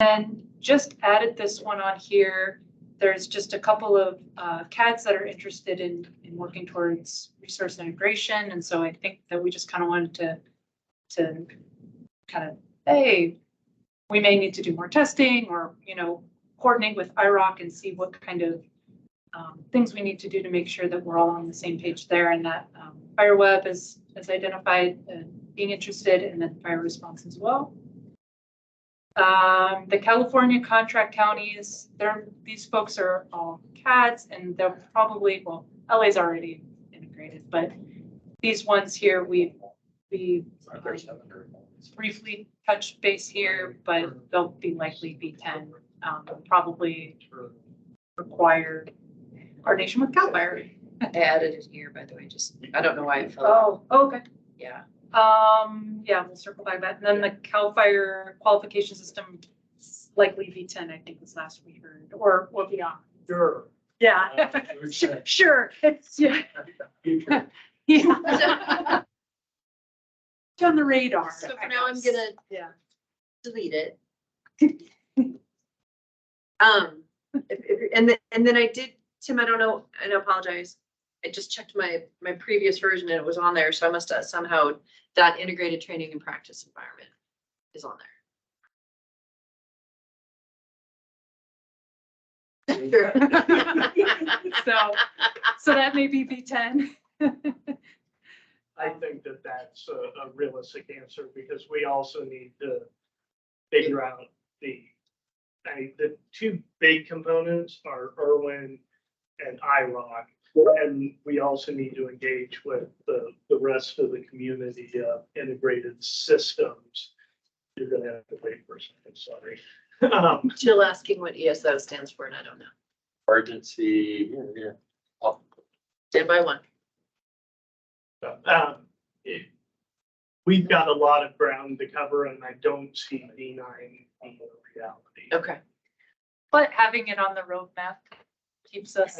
then just added this one on here. There's just a couple of CADs that are interested in working towards resource integration. And so I think that we just kind of wanted to kind of, hey, we may need to do more testing or, you know, coordinate with IROC and see what kind of things we need to do to make sure that we're all on the same page there, and that FireWeb is identified being interested, and then fire response as well. The California contract counties, these folks are all CADs, and they'll probably, well, LA's already integrated, but these ones here, we briefly touched base here, but they'll be likely B10, probably require coordination with CAL FIRE. I added it here, by the way, just, I don't know why I felt. Oh, okay. Yeah. Yeah, we'll circle back that. And then the CAL FIRE qualification system, likely V10, I think was last we heard, or beyond. Sure. Yeah, sure. It's, yeah. Yeah. On the radar. So for now, I'm gonna delete it. And then I did, Tim, I don't know, and I apologize. I just checked my previous version and it was on there, so I must have somehow that integrated training and practice environment is on there. So that may be B10. I think that that's a realistic answer, because we also need to figure out the two big components are IRWIN and IROC. And we also need to engage with the rest of the community of integrated systems. You're gonna have to wait for a second, sorry. Jill asking what ESO stands for, and I don't know. Emergency, Oh. Stand by one. We've got a lot of ground to cover, and I don't see D9 being a reality. Okay. But having it on the roadmap keeps us.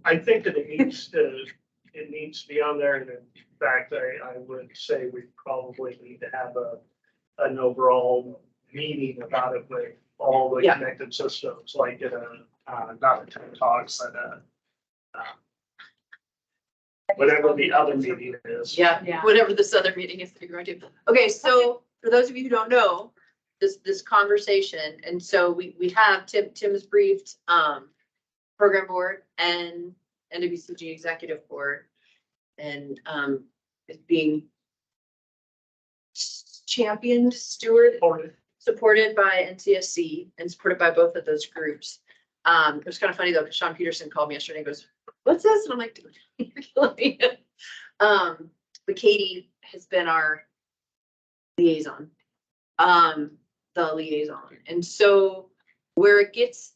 I think that it needs to be on there, and in fact, I would say we probably need to have an overall meeting about it with all the connected systems, like in not a TED Talk, but whatever the other meeting is. Yeah, whatever this other meeting is that you're going to. Okay, so for those of you who don't know, this conversation, and so we have Tim's briefed program board and NWCG executive board, and it's being championed, supported by NCSC and supported by both of those groups. It was kind of funny though, because Sean Peterson called me yesterday and goes, "What's this?" And I'm like, "Dude, you're killing me." But Katie has been our liaison, the liaison. And so where it gets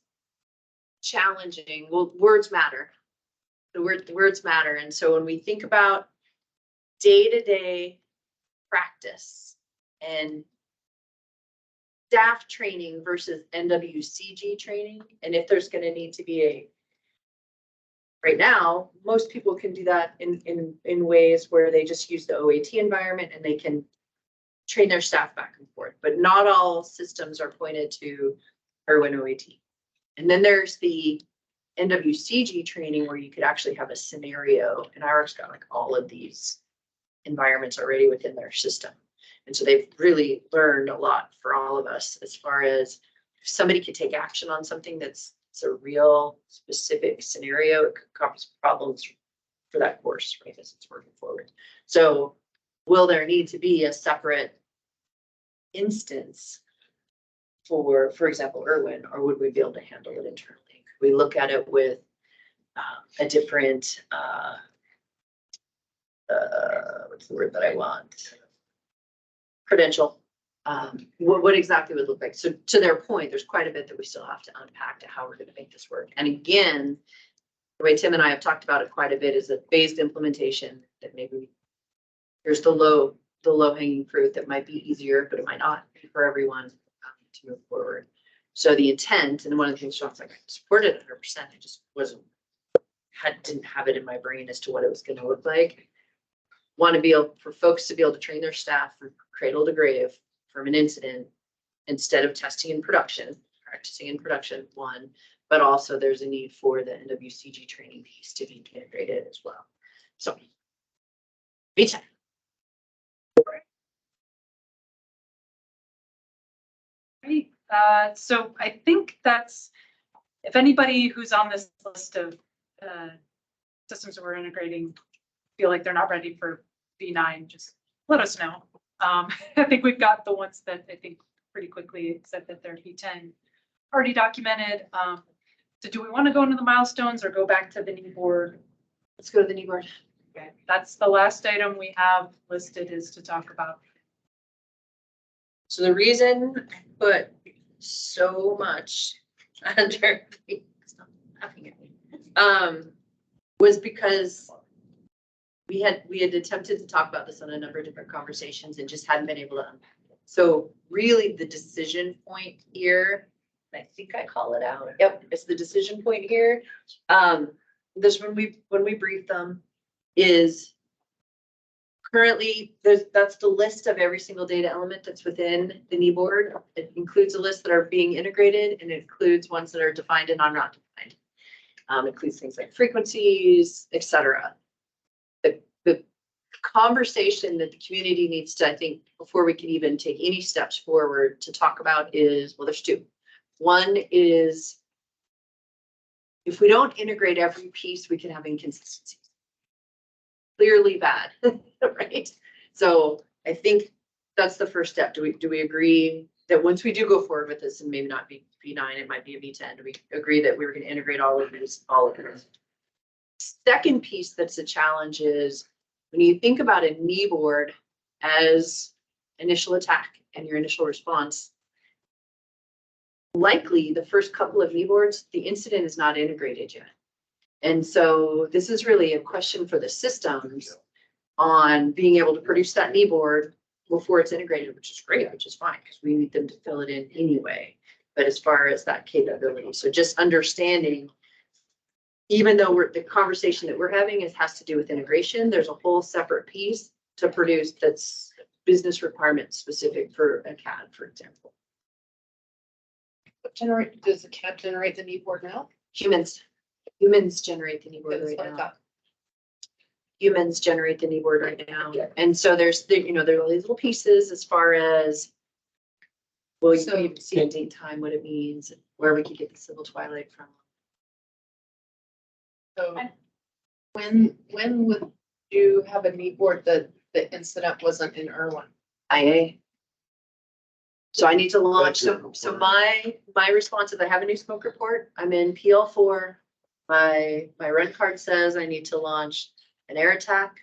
challenging, well, words matter. The words matter. And so when we think about day-to-day practice and staff training versus NWCG training, and if there's going to need to be right now, most people can do that in ways where they just use the OAT environment and they can train their staff back and forth, but not all systems are pointed to IRWIN OAT. And then there's the NWCG training where you could actually have a scenario, and IROC's got like all of these environments already within their system. And so they've really learned a lot for all of us as far as if somebody could take action on something that's a real specific scenario, it could cause problems for that course, right, as it's working forward. So will there need to be a separate instance for example, IRWIN, or would we be able to handle it internally? Could we look at it with a different, what's the word that I want? Credential. What exactly would it look like? So to their point, there's quite a bit that we still have to unpack to how we're going to make this work. And again, the way Tim and I have talked about it quite a bit is a phased implementation that maybe there's the low hanging fruit that might be easier, but it might not be for everyone to move forward. So the intent, and one of the things Sean's like, I support it 100%. I just didn't have it in my brain as to what it was going to look like. Want to be able for folks to be able to train their staff from cradle to grave from an incident instead of testing in production, practicing in production, one, but also there's a need for the NWCG training piece to be integrated as well. So. V10. Great. So I think that's, if anybody who's on this list of systems that we're integrating feel like they're not ready for V9, just let us know. I think we've got the ones that I think pretty quickly said that they're V10 already documented. So do we want to go into the milestones or go back to the knee board? Let's go to the knee board. Okay, that's the last item we have listed is to talk about. So the reason I put so much under stop laughing at me, was because we had attempted to talk about this on a number of different conversations and just hadn't been able to unpack it. So really the decision point here, and I think I call it out. Yep, it's the decision point here. This when we brief them is currently that's the list of every single data element that's within the knee board. It includes a list that are being integrated and it includes ones that are defined and are not defined. Includes things like frequencies, etc. The conversation that the community needs to, I think, before we can even take any steps forward to talk about is, well, there's two. One is if we don't integrate every piece, we can have inconsistencies. Clearly bad, right? So I think that's the first step. Do we agree that once we do go forward with this and maybe not be V9, it might be a V10, do we agree that we're going to integrate all of this? Second piece that's a challenge is when you think about a knee board as initial attack and your initial response, likely the first couple of knee boards, the incident is not integrated yet. And so this is really a question for the systems on being able to produce that knee board before it's integrated, which is great, which is fine, because we need them to fill it in anyway. But as far as that capability, so just understanding, even though the conversation that we're having has to do with integration, there's a whole separate piece to produce that's business requirement specific for a CAD, for example. Does the CAD generate the knee board now? Humans generate the knee board right now. Humans generate the knee board right now. And so there's there are all these little pieces as far as, well, you can see in date time what it means, where we could get the civil twilight from. So when would you have a knee board that the incident wasn't in IRWIN? IA. So I need to launch. So my response is I have a new smoke report. I'm in PL4. My run card says I need to launch an air attack,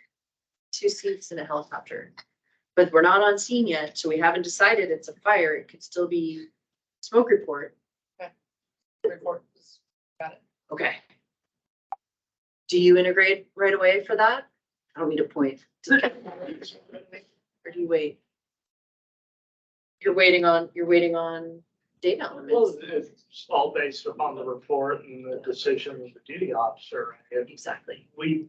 2 seats, and a helicopter. But we're not on scene yet, so we haven't decided it's a fire. It could still be smoke report. Report. Got it. Okay. Do you integrate right away for that? I don't need a point. Or do you wait? You're waiting on data elements. Well, it's all based upon the report and the decision of the duty officer. If Exactly. we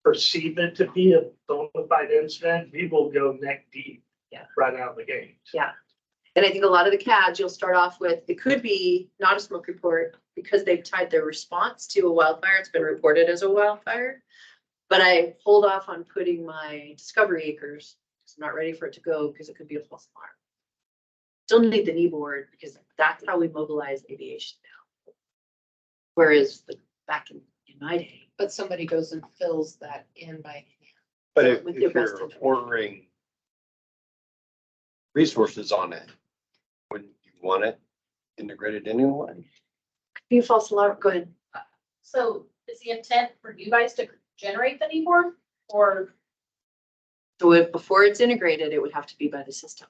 perceive it to be a bona fide incident, we will go neck deep. Yeah. Right out of the gate. Yeah. And I think a lot of the CADs you'll start off with, it could be not a smoke report because they've tied their response to a wildfire. It's been reported as a wildfire. But I hold off on putting my discovery acres because I'm not ready for it to go because it could be a false alarm. Still need the knee board because that's how we mobilize aviation now. Whereas back in my day. But somebody goes and fills that in by hand. But if With your best you're information. ordering resources on it, wouldn't you want it integrated anyway? Be a false alarm. Go ahead. So is the intent for you guys to generate the knee board or? So before it's integrated, it would have to be by the system.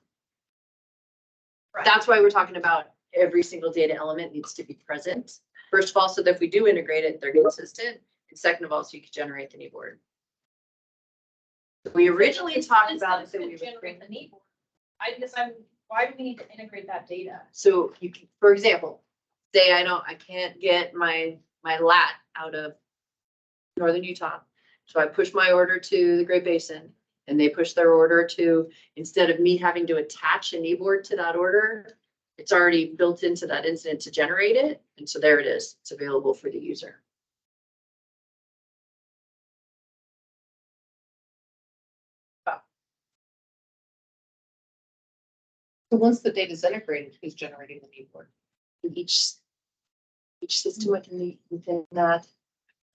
Right. That's why we're talking about every single data element needs to be present. First of all, so that if we do integrate it, they're consistent. And second of all, so you could generate the knee board. We originally talked about it. That we would generate the knee board. Why do we need to integrate that data? So you can, for example, say I can't get my lat out of northern Utah. So I push my order to the Great Basin and they push their order to, instead of me having to attach a kneeboard to that order, it's already built into that incident to generate it. And so there it is. It's available for the user. So once the data is integrated, who's generating the need board? Each system within that.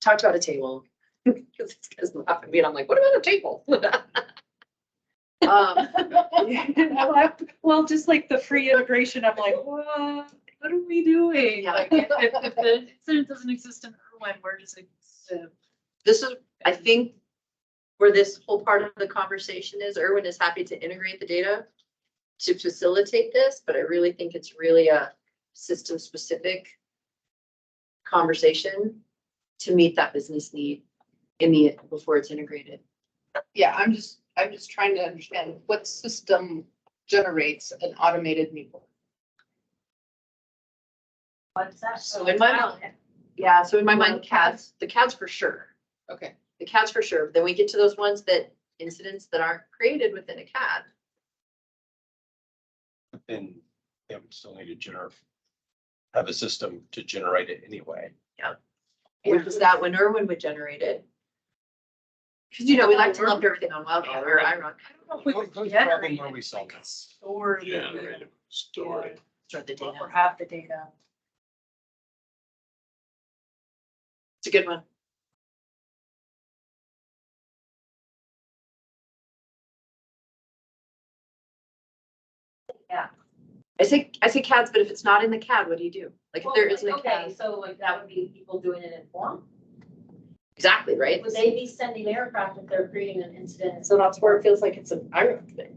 Talked about a table. Because it's guys laugh at me and I'm like, what about a table? Well, just like the free integration, I'm like, what are we doing? Yeah. Like, if the incident doesn't exist in IRWIN, where does it exist? This is, I think, where this whole part of the conversation is. IRWIN is happy to integrate the data to facilitate this, but I really think it's really a system specific conversation to meet that business need before it's integrated. Yeah, I'm just trying to understand what system generates an automated need board. What's that? So in my mind, yeah, so in my mind, the CADs for sure. Okay. The CADs for sure. Then we get to those ones incidents that aren't created within a CAD. Then they would still need to have a system to generate it anyway. Which is that when IRWIN would generate it. Because, we like to lump everything on Wildland or IRWIN. I don't know if we would Who's generate problem where it, we solve like, it? store the Generate it, store it. Store the data. or have the data. It's a good one. Yeah. I say CADs, but if it's not in the CAD, what do you do? Like if there isn't a Okay, CAD, so like that would be people doing it in form. exactly, right? Would they be sending aircraft if they're creating an incident? So that's where it feels like it's an IRWIN thing.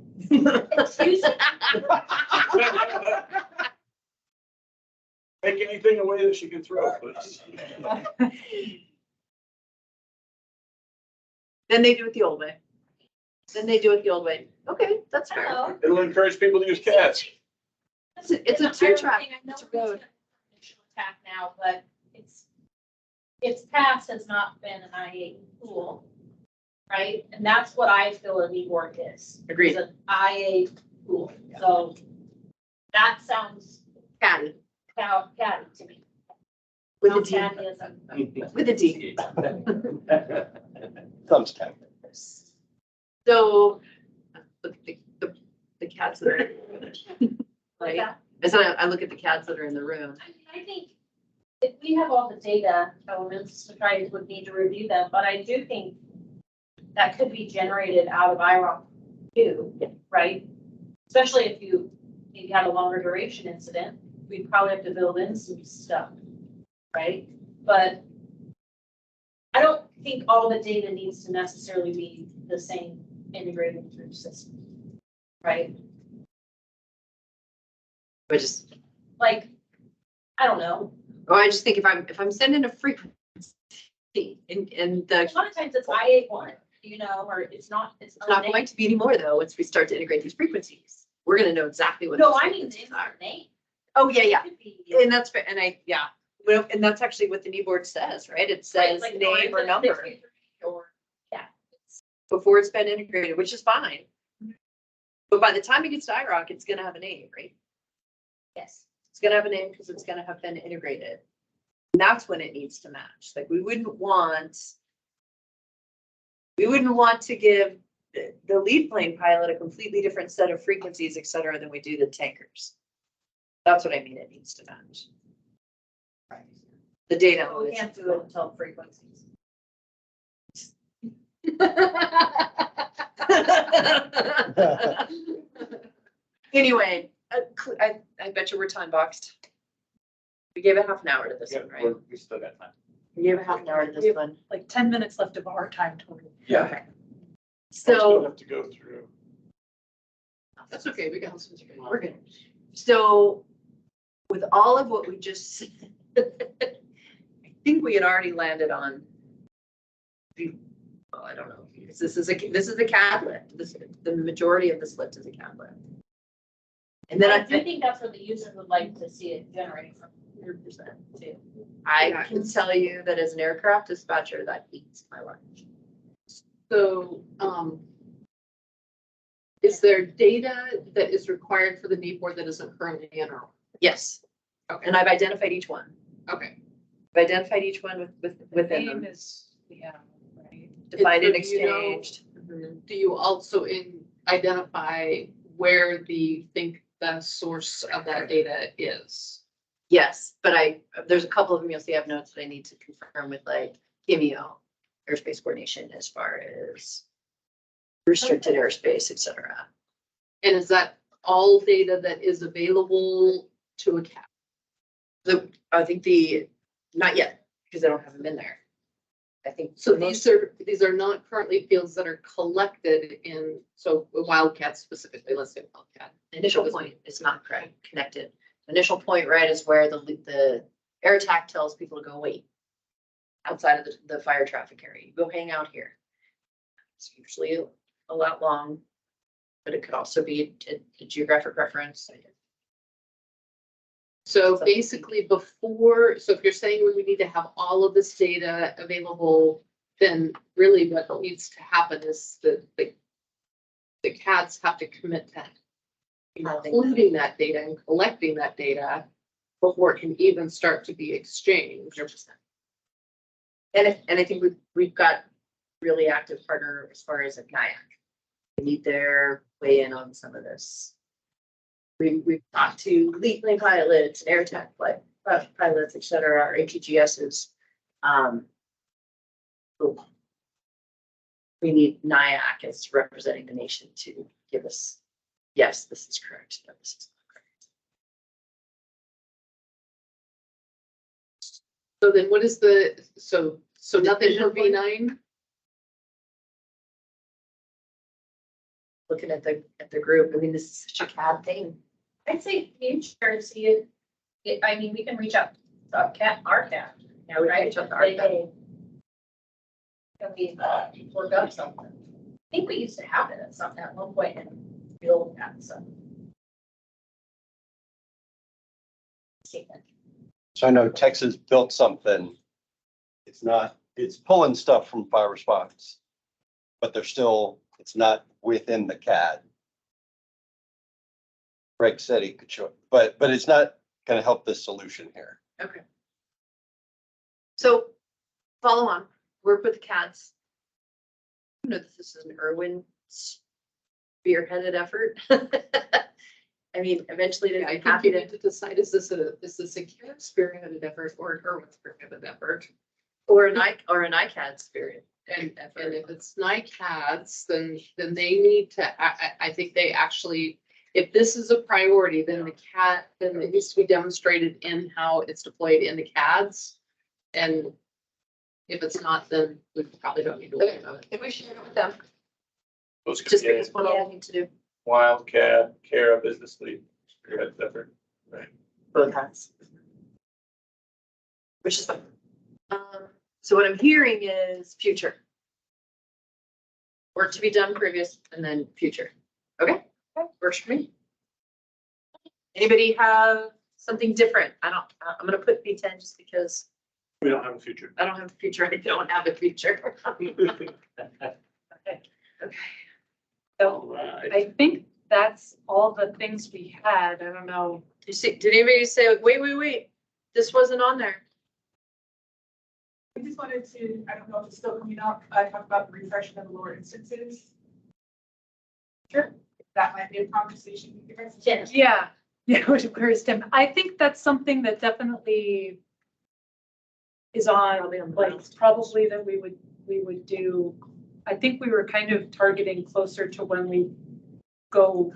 Excuse me? Take anything away that she can throw, please. Then they do it the old way. Okay, that's fair. Hello. It'll encourage people to use cats. It's a two track. I know It's a it's road. an initial attack now, but its past has not been an IA tool, right? And that's what I feel a need work is. Agreed. It's an IA tool. So that sounds Catty catty to me. with a No D. cattyism. With a D. Thumbs down. So look at the cats that are Like right. that. As I look at the cats that are in the room. I think if we have all the data elements to try, would need to review them, but I do think that could be generated out of IROC too, right? Especially if you maybe had a longer duration incident, we'd probably have to build in some stuff, right? But I don't think all the data needs to necessarily be the same integrated through system, right? I just I don't know. I just think if I'm sending a frequency and A lot of times it's IA1, or it's not not going to be anymore though, once we start to integrate these frequencies, we're gonna know exactly what. No, those I mean the frequencies are. incident name. Oh, yeah. It could be- And that's fair. And well, and that's actually what the knee board says, right? It says Like, name or it's number 63 Or, yeah. before it's been integrated, which is fine. But by the time it gets to IROC, it's gonna have a name, right? Yes. It's gonna have a name because it's gonna have been integrated. And that's when it needs to match. Like we wouldn't want to give the lead plane pilot a completely different set of frequencies, et cetera, than we do the tankers. That's what I mean. It needs to match. Right. The data. So we can't do it until frequencies. Anyway, I bet you we're time boxed. We gave a half an hour to this one, right? We still got time. We gave a half an hour to this one. Like 10 minutes left of our time total. Yeah. Still So have to go through. that's okay. We got some. We're good. So with all of what we just said, I think we had already landed on well, I don't know. This is a CAD lift. The majority of this lift is a CAD lift. And then I do think that's what the user would like to see it generate from 100% too. I can tell you that as an aircraft dispatcher, that eats my lunch. So, Is there data that is required for the need board that isn't currently in our? Yes, Okay, and I've identified each one. okay. I've identified each one The within name them, is, yeah, right. defined and Do you know- exchanged. Mhm. Do you also identify where the source of that data is? Yes, but there's a couple of them, you'll see I have notes that I need to confirm with like Kimio, airspace coordination as far as restricted airspace, et cetera. And is that all data that is available to a CAD? I think not yet, because I don't have them in there. I think. So most- these are not currently fields that are collected in, so Wildcat specifically, let's say Wildcat. Initial point is not correct, connected. Initial point, right, is where the air attack tells people to go wait outside of the fire traffic area. You go hang out here. It's usually a lot long, but it could also be a geographic reference. So basically so if you're saying we need to have all of this data available, then really what needs to happen is that the CADs have to commit to including that data and collecting that data before it can even start to be exchanged. 100%. And I think we've got really active partner as far as NIAC. We need their weigh in on some of this. We've talked to lead plane pilots, air attack pilots, et cetera, our ATGSs. We need NIAC as representing the nation to give us, yes, this is correct. No, this is not correct. So then what is so nothing for V9? Looking at the group, I mean, this is such a CAD thing. I'd say future, see it, I mean, we can reach out to our cat, Yeah, we right? reach out to Say, our hey, can we work up something? I think we used to have it at one point in build that, so. So I know Texas built something. It's pulling stuff from fire response. But it's not within the CAD. Greg said he could show it, but it's not gonna help this solution here. Okay. So follow on, work with the CADs. I know that this is an IRWIN spearheaded effort. I mean, eventually they're I think happy you to. need to decide, is this a CAD spearheaded effort or an Irwin spearheaded effort? Or an ICAD spirit. And if it's NICADs, then they need to, I think they actually, if this is a priority, then then it needs to be demonstrated in how it's deployed in the CADs. And if it's not, then we probably don't need to worry about it. If we share it with them, Those could just be because what all we need to do. Wildcat, Cara Business League, spearhead effort, right? Both hats. Which is fine. So what I'm hearing is future. Work to be done previous and then future. Okay, works for me. Anybody have something different? I'm gonna put B10 just because We don't have a future. I don't have a future. I don't have a future. Okay. So All right. I think that's all the things we had. I don't know. did anybody say, like, wait, this wasn't on there? I just wanted to, I don't know if it's still coming up, talk about the refreshing of the lower instances. Sure. That might be a conversation. with you guys. Yeah. Yeah, where's Tim? I think that's something that definitely is on, like, probably that we would do. I think we were kind of targeting closer to when we go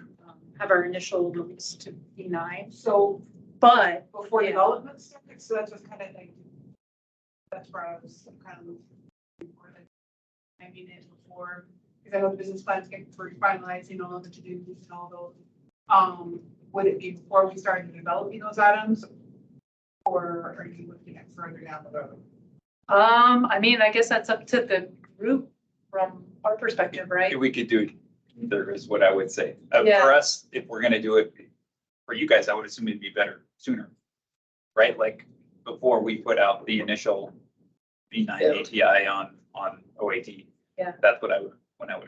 have our initial release to B9. So But before yeah. development started, so that's just kind of like, that's where I was kind of looking. I mean, it before, because I know the business plans get finalized, you know, all the to-dos and all those. Would it be before we started developing those items? Or are you looking at further down the road? I mean, I guess that's up to the group from our perspective, right? We could do either is what I would say. Yeah. For us, if we're gonna do it, for you guys, I would assume it'd be better sooner. Right? Like before we put out the initial B9 ATI on OAT. Yeah. That's what I would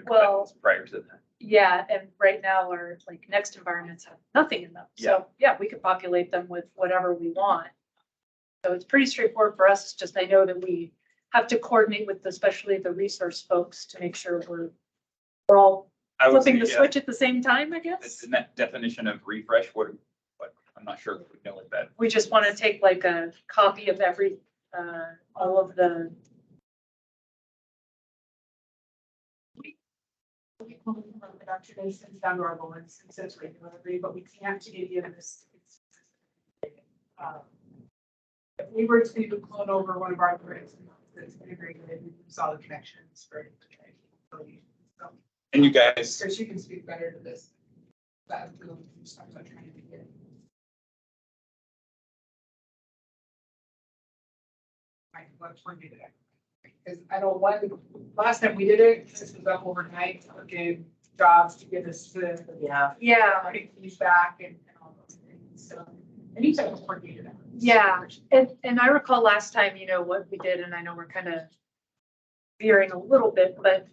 Well- expect prior to that. Yeah, and right now our like next environments have nothing in them. So yeah, we could populate them with whatever we want. So it's pretty straightforward for us. It's just I know that we have to coordinate with especially the resource folks to make sure we're all I would flipping say, the yeah, switch at the same time, I guess. the net definition of refresh, what, I'm not sure if we know what that. We just want to take like a copy of every, all of the, We pull from production instance down to our bullets, it says regularly, but we can't give you this. If we were to clone over one of our grids that's integrated, we saw the connections for. So, And you guys, Chris, you can speak better to this. That really starts out trying to get. Right, let's review that. Because I don't want, last time we did it, this was up overnight, working jobs to get us to. Yeah. yeah, Feedback and all those things, so anytime it's coordinated. yeah. And I recall last time, you know, what we did, and I know we're kind of veering a little bit, but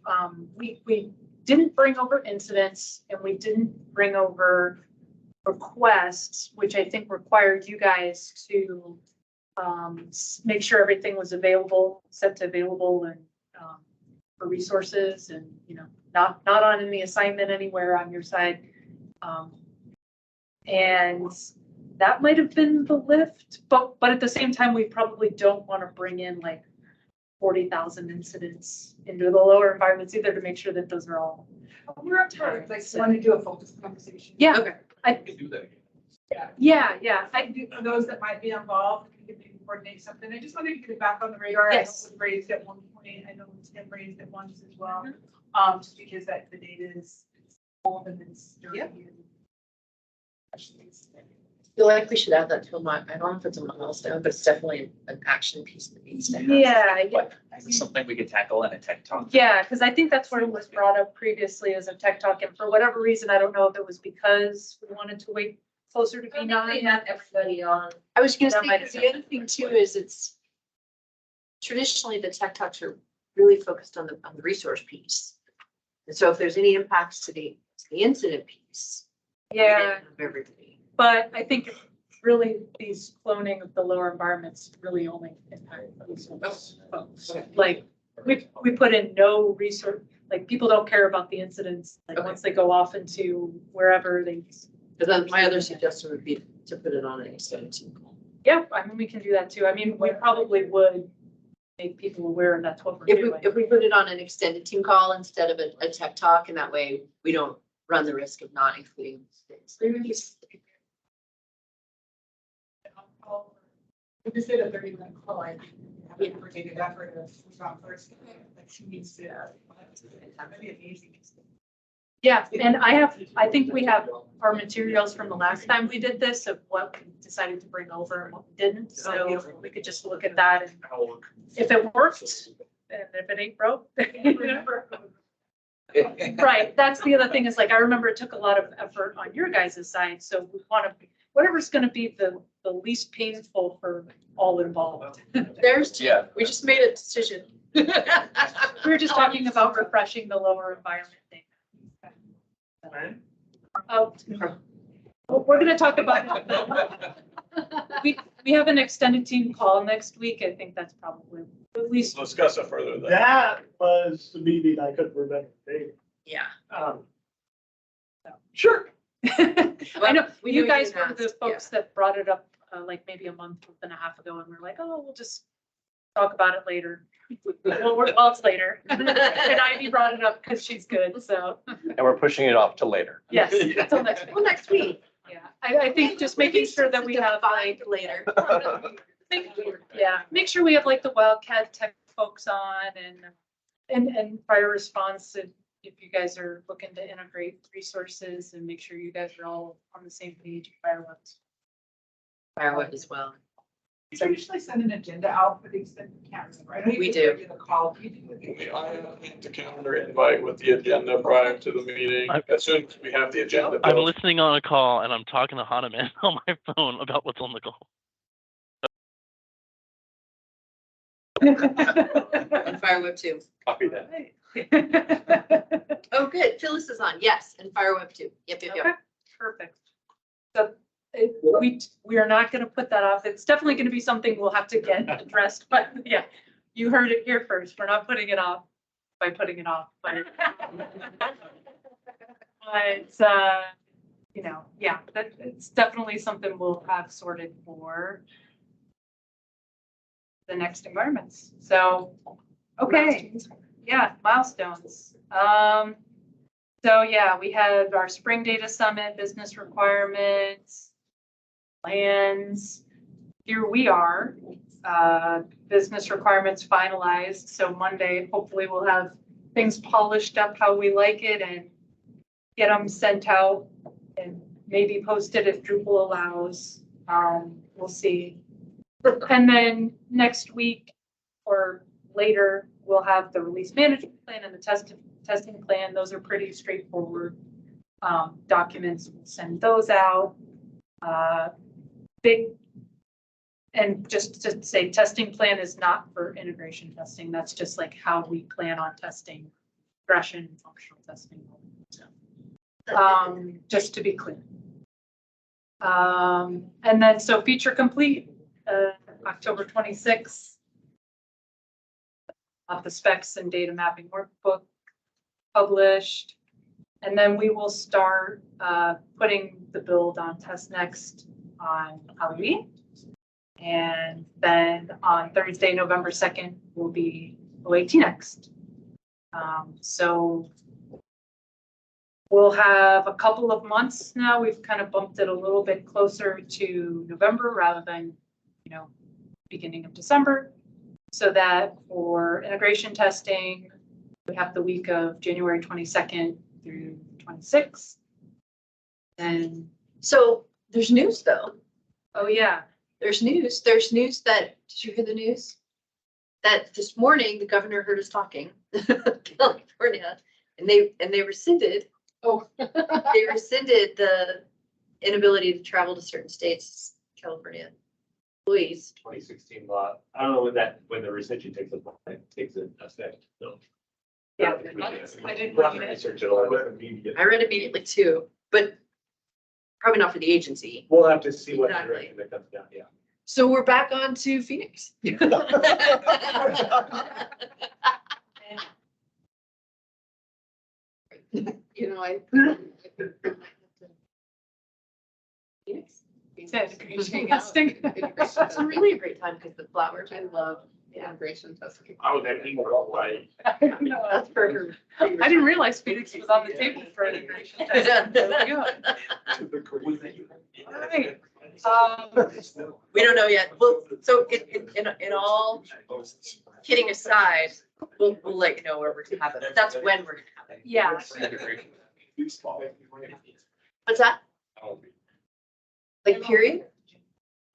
we didn't bring over incidents and we didn't bring over requests, which I think required you guys to make sure everything was available, set to available and for resources and, you know, not on any assignment anywhere on your side. And that might have been the lift, but at the same time, we probably don't want to bring in like 40,000 incidents into the lower environments either to make sure that those are all. We're up to, like, want to do a focus conversation. Yeah, Okay. we can do that again. yeah. I do, for those that might be involved, we can maybe coordinate something. I just wanted to get it back on the radar. Yes. I know it was raised at one point. I know Tim raised it once as well. Just because that the data is old and it's dirty. Yep. and- I feel like we should add that to my, I don't know if it's a milestone, but it's definitely an action piece that needs to happen. Yeah, What, is this something we could tackle in a tech talk? yeah, because I think that's where it was brought up previously as a tech talk, and for whatever reason, I don't know if it was because we wanted to wait closer to I be think we nine. have everybody on. I was gonna That say, might 'cause have the other thing too is it's traditionally the tech talks are really focused on the resource piece. And so if there's any impacts to the incident piece. Yeah, of everybody. but I think really these cloning of the lower environments really only impact those folks. Like, we put in no resource, like, people don't care about the incidents, like, Okay. once they go off into wherever they. But then my other suggestion would be to put it on an extended team call. Yeah, I mean, we can do that too. I mean, we probably would make people aware and that's what we're If we, doing. if we put it on an extended team call instead of a tech talk, and that way we don't run the risk of not including things. We just did a 30-minute call. I haven't coordinated effort of who's on first. Like she needs to. That'd be amazing. Yeah, and I think we have our materials from the last time we did this of what we decided to bring over and what we didn't. So we could just look at that and if it worked, and if it ain't broke. Right, that's the other thing is like, I remember it took a lot of effort on your guys' side, so we want to, whatever's gonna be the least painful for all involved. There's, Yeah. we just made a decision. We were just talking about refreshing the lower environment thing. Right? Oh, we're gonna talk about, we have an extended team call next week. I think that's probably at least. We'll discuss it further then. That was the meeting I couldn't remember. Yeah. Sure. I know, We you knew guys you were the asked, folks that brought it up, like maybe a month and a half ago, and we're like, oh, we'll just talk about it later. Well, it's later. And Ivy brought it up because she's good, so, And we're pushing it off to later. yes, until next week. Well, next week. Yeah, I think just making sure that we have like, Later. yeah, make sure we have like the Wildcat tech folks on and fire response if you guys are looking to integrate resources and make sure you guys are all on the same page. Fireworks. Firewood as well. You traditionally send an agenda out for the extended cameras, right? We do. The call. You do it. I need the calendar invite with the agenda prior to the meeting. As soon as we have the agenda. I'm built. listening on a call and I'm talking to Hanaman on my phone about what's on the call. And Fire Web 2. Copy that. Oh, good. Phyllis is on. Yes, and Fire Web 2. Yep, yep, Okay, yep. perfect. So we are not gonna put that off. It's definitely gonna be something we'll have to get addressed, but yeah, you heard it here first. We're not putting it off by putting it off, but it's, you know, yeah, that it's definitely something we'll have sorted for the next environments. So, okay, yeah, milestones. So yeah, we had our spring data summit, business requirements, plans. Here we are, business requirements finalized. So Monday, hopefully we'll have things polished up how we like it and get them sent out and maybe posted if Drupal allows. We'll see. And then next week or later, we'll have the release management plan and the testing plan. Those are pretty straightforward documents. We'll send those out. Big, and just to say, testing plan is not for integration testing. That's just like how we plan on testing regression, functional testing. Just to be clear. And then so feature complete, October 26th. The specs and data mapping workbook published. And then we will start putting the build on test next on Halloween. And then on Thursday, November 2nd, will be OAT next. So we'll have a couple of months now. We've kind of bumped it a little bit closer to November rather than, you know, beginning of December. So that for integration testing, we have the week of January 22nd through 26th. And So there's news though. oh yeah, There's news. There's news that, did you hear the news? That this morning, the governor heard us talking, California, and they rescinded, they rescinded the inability to travel to certain states, California employees. 2016 law. I don't know when the rescission takes effect, so. yeah. I didn't read it. Research it all, but immediate. I read immediately too, but probably not for the agency. We'll have to see what Exactly. direction that comes down, yeah. So we're back on to Phoenix. You know, Phoenix? Integration testing. It's really a great time because the flowers. I love integration testing. I was at Hawaii. No, That's for her. I didn't realize Phoenix was on the table for integration testing. There we go. All right. We don't know yet. Well, so in all kidding aside, we'll let you know where we're gonna have it. That's when we're gonna have it. Yeah. What's that? Like period?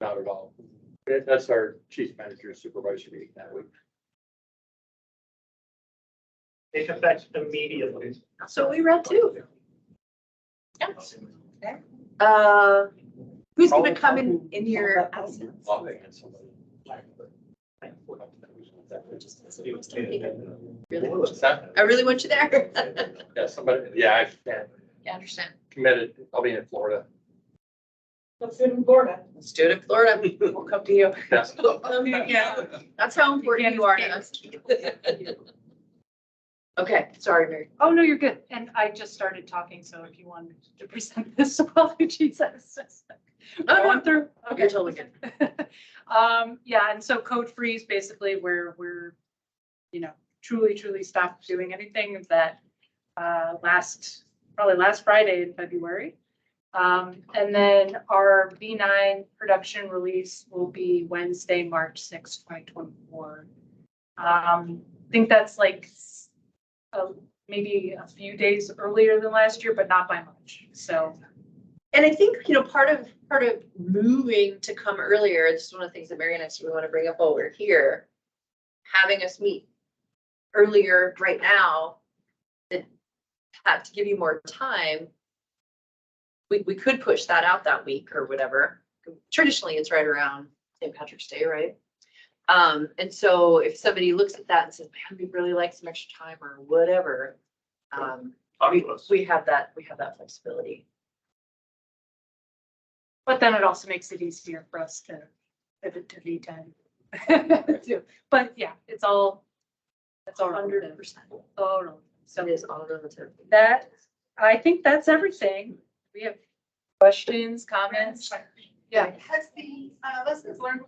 Not at all. That's our chief manager supervisor meeting that week. Take effect immediately. So we read too. Who's gonna come in your absence? Really? What's that? I really want you there. Yeah, somebody, yeah, I can Yeah, I understand. committed. I'll be in Florida. Let's do it in Florida. Let's do it in Florida. We'll come to you. Yes. Yeah. That's how important you are to us. Okay, sorry, Mary. Oh, no, you're good. And I just started talking, so if you wanted to present this, apologies. I was just going through. You're totally good. Yeah, and so code freeze, basically where we're, you know, truly stopped doing anything that probably last Friday in February. And then our V9 production release will be Wednesday, March 6th, 2024. I think that's like maybe a few days earlier than last year, but not by much. So, And I think, you know, part of moving to come earlier, this is one of the things that Mary and I really want to bring up while we're here, having us meet earlier right now, that had to give you more time. We could push that out that week or whatever. Traditionally, it's right around St. Patrick's Day, right? And so if somebody looks at that and says, man, we'd really like some extra time or whatever, Talk to us. we have that flexibility. But then it also makes it easier for us to pivot to V10. too. But yeah, it's all 100%. total. So So it is all relative. that, I think that's everything. We have questions, comments? Yeah. Has the lessons learned?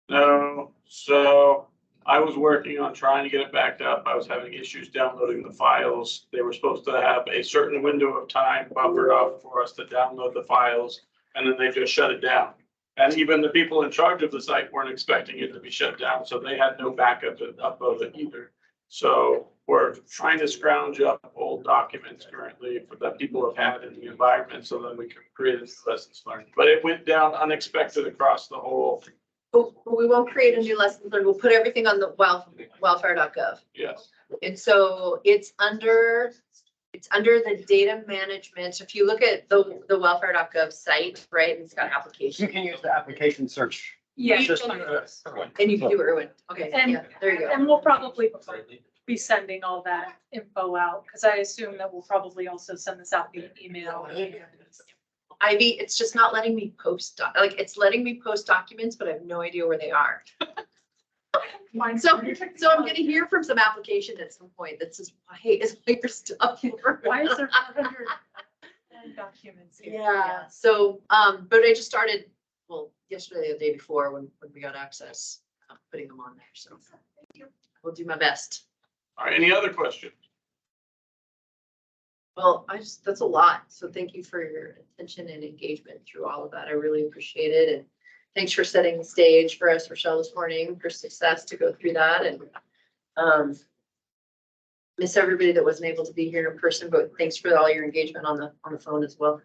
No, so I was working on trying to get it backed up. I was having issues downloading the files. They were supposed to have a certain window of time buffered off for us to download the files, and then they just shut it down. And even the people in charge of the site weren't expecting it to be shut down, so they had no backup of it either. So we're trying to scrounge up old documents currently that people have had in the environment, so then we can create a new lessons learned. But it went down unexpected across the whole, But we won't create a new lesson learned. We'll put everything on the wildfire.gov. yes. And so it's under the data management. So if you look at the wildfire.gov site, right, it's got You applications. can use the application search. Yeah. Just- And you can do IRWIN. Okay, And- yeah, there you go. And we'll probably be sending all that info out, because I assume that we'll probably also send this out via email. Ivy, it's just not letting me post, it's letting me post documents, but I have no idea where they are. So I'm gonna hear from some application at some point that says, why is your stuff here? Why is there 400 documents here? Yeah, so, but I just started, well, yesterday, or the day before, when we got access, putting them on there, so. We'll do my best. All right, any other questions? Well, that's a lot. So thank you for your attention and engagement through all of that. I really appreciate it. And thanks for setting the stage for us, Rochelle, this morning for success to go through that. And miss everybody that wasn't able to be here in person, but thanks for all your engagement on the phone as well.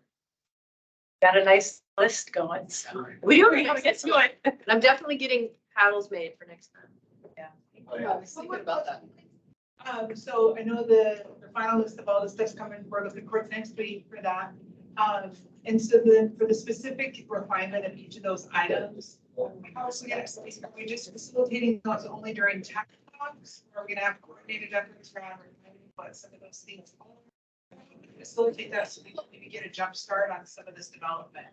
Got a nice list going, so. We do. We're gonna get to it. And I'm definitely getting paddles made for next time. I was thinking about that. So I know the final list of all the stuff's coming, we're looking forward to next week for that. And so then for the specific refinement of each of those items, how is are we just facilitating those only during tech talks? Or are we gonna have coordinated efforts around what some of those things are? Facilitate that so we can maybe get a jump start on some of this development.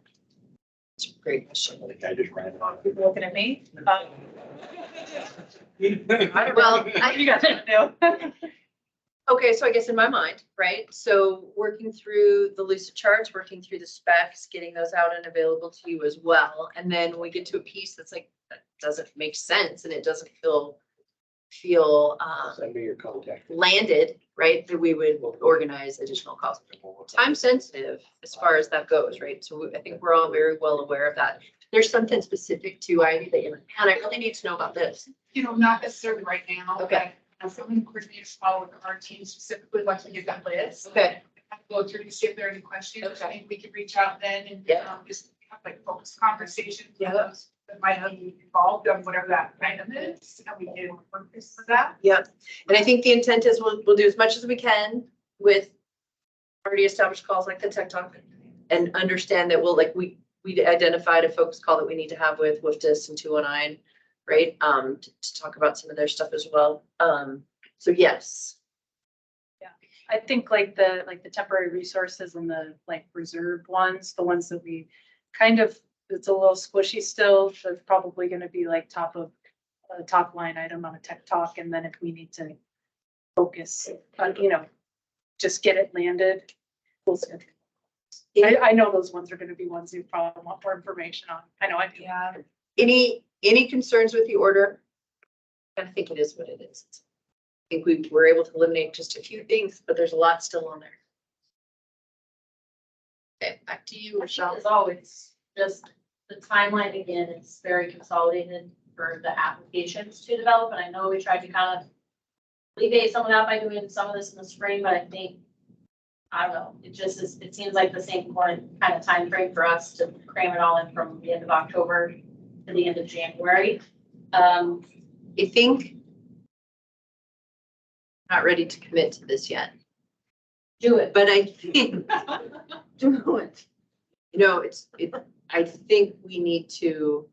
It's a great question. The guy just ran it on. People looking at me? Well, You guys know. okay, so I guess in my mind, right? So working through the Lucid charts, working through the specs, getting those out and available to you as well. And then when we get to a piece that's like, that doesn't make sense and it doesn't feel Send me your contact. landed, right? That we would organize additional calls. Time sensitive as far as that goes, right? So I think we're all very well aware of that. There's something specific to Ivy that you're like, man, I really need to know about this. Not necessarily right now. Okay. I'm feeling coordinated follow with our team specifically once we get that list. Okay. Go through to see if there are any questions. Okay. Maybe we could reach out then and Yeah. just have like focused conversations. with Yeah. those that might be involved on whatever that item is, and we can work for that. Yep. And I think the intent is we'll do as much as we can with already established calls like the Tech Talk and understand that we identified a focus call that we need to have with WFDIS and 219, right? To talk about some of their stuff as well. So yes. I think like the temporary resources and the like reserved ones, the ones that we kind of, it's a little squishy still, so it's probably gonna be like top line item on a tech talk, and then if we need to focus, just get it landed. We'll see. I know those ones are gonna be ones you probably want more information on. I know I do. Yeah. Any concerns with the order? I think it is what it is. I think we were able to eliminate just a few things, but there's a lot still on there. Okay, back to you, Rochelle. As always, just the timeline again, it's very consolidated for the applications to develop, and I know we tried to kind of alleviate some of that by doing some of this in the spring, but I think, I don't know, it seems like the same kind of time frame for us to cram it all in from the end of October to the end of January. I think not ready to commit to this yet, Do it. but I think do it. I think we need to